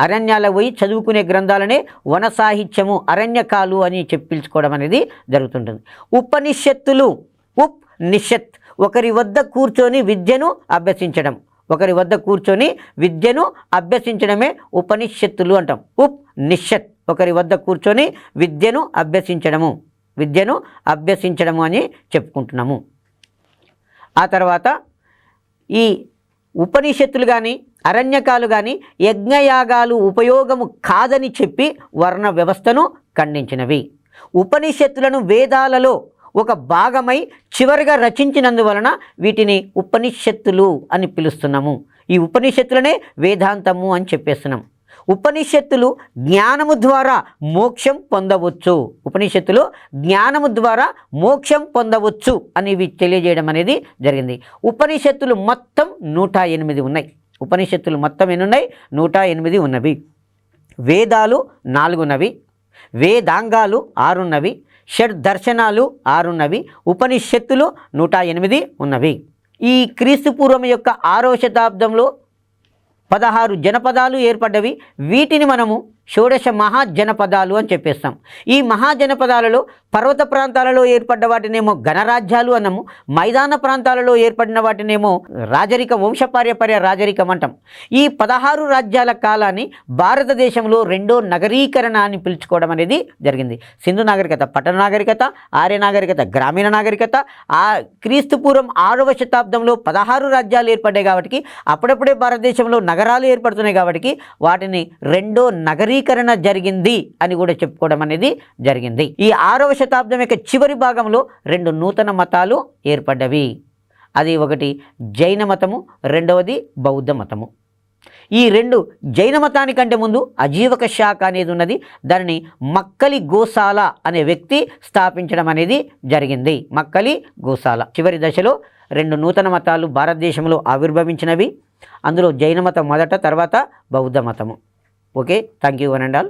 అరణ్యాల పోయి చదువుకునే గ్రంథాలనే వన సాహిత్యము, అరణ్యకాలు అని పిలుచుకోవడం అనేది జరుగుతుంటుంది. ఉపనిషత్తులు, ఉప్ నిషత్, ఒకరి వద్ద కూర్చొని విద్యను అభ్యసించడం. ఒకరి వద్ద కూర్చొని విద్యను అభ్యసించడమే ఉపనిషత్తులు అంటాం. ఉప్ నిషత్, ఒకరి వద్ద కూర్చొని విద్యను అభ్యసించడము అని చెప్పుకుంటున్నాము. ఆ తర్వాత ఈ ఉపనిషత్తులు కానీ అరణ్యకాలు కానీ యజ్ఞయాగాలు ఉపయోగము కాదని చెప్పి వర్ణ వ్యవస్థను ఖండించినవి. ఉపనిషత్తులను వేదాలలో ఒక భాగమై చివరిగా రచించినందువలన వీటిని ఉపనిషత్తులు అని పిలుస్తున్నాము. ఈ ఉపనిషత్తులనే వేదాంతము అని చెప్పేస్తున్నాం. ఉపనిషత్తులు జ్ఞానము ద్వారా మోక్షం పొందవచ్చు. ఉపనిషత్తులు జ్ఞానము ద్వారా మోక్షం పొందవచ్చు అని ఇవి తెలియజేయడం అనేది జరిగింది. ఉపనిషత్తులు మొత్తం 108 ఉన్నాయి. ఉపనిషత్తులు మొత్తం ఎన్ని ఉన్నాయి? 108 ఉన్నవి. వేదాలు 4 ఉన్నవి, వేదాంగాలు 6 ఉన్నవి, షడ్దర్శనాలు 6 ఉన్నవి, ఉపనిషత్తులు 108 ఉన్నవి. ఈ క్రీస్తు పూర్వం యొక్క 6వ శతాబ్దంలో 16 జనపదాలు ఏర్పడ్డవి. వీటిని మనము షోడశ మహాజనపదాలు అని చెప్పేస్తాం. ఈ మహాజనపదాలలో పర్వత ప్రాంతాలలో ఏర్పడ్డ వాటినేమో గణరాజ్యాలు అన్నము, మైదాన ప్రాంతాలలో ఏర్పడిన వాటినేమో రాజరిక వంశపార్యపర్య రాజరికం అంటాం. ఈ 16 రాజ్యాల కాలాన్ని భారతదేశంలో 2వ నగరీకరణ అని పిలుచుకోవడం అనేది జరిగింది. సింధు నాగరికత పట్టణ నాగరికత, ఆర్య నాగరికత గ్రామీణ నాగరికత. ఆ క్రీస్తు పూర్వం 6వ శతాబ్దంలో 16 రాజ్యాలు ఏర్పడ్డాయి కాబట్టి అప్పుడప్పుడే భారతదేశంలో నగరాలు ఏర్పడుతున్నాయి కాబట్టి వాటిని 2వ నగరీకరణ జరిగింది అని కూడా చెప్పుకోవడం అనేది జరిగింది. ఈ 6వ శతాబ్దం యొక్క చివరి భాగంలో 2 నూతన మతాలు ఏర్పడ్డవి. అది ఒకటి జైన మతము, రెండవది బౌద్ధ మతము. ఈ 2 జైన మతానికంటే ముందు అజీవక శాఖ అనేది ఉన్నది. దానిని మక్కలి గోశాల అనే వ్యక్తి స్థాపించడం అనేది జరిగింది. మక్కలి గోశాల. చివరి దశలో 2 నూతన మతాలు భారతదేశంలో ఆవిర్భవించినవి. అందులో జైన మతం మొదట, తర్వాత బౌద్ధ మతము. Okay, thank you one and all.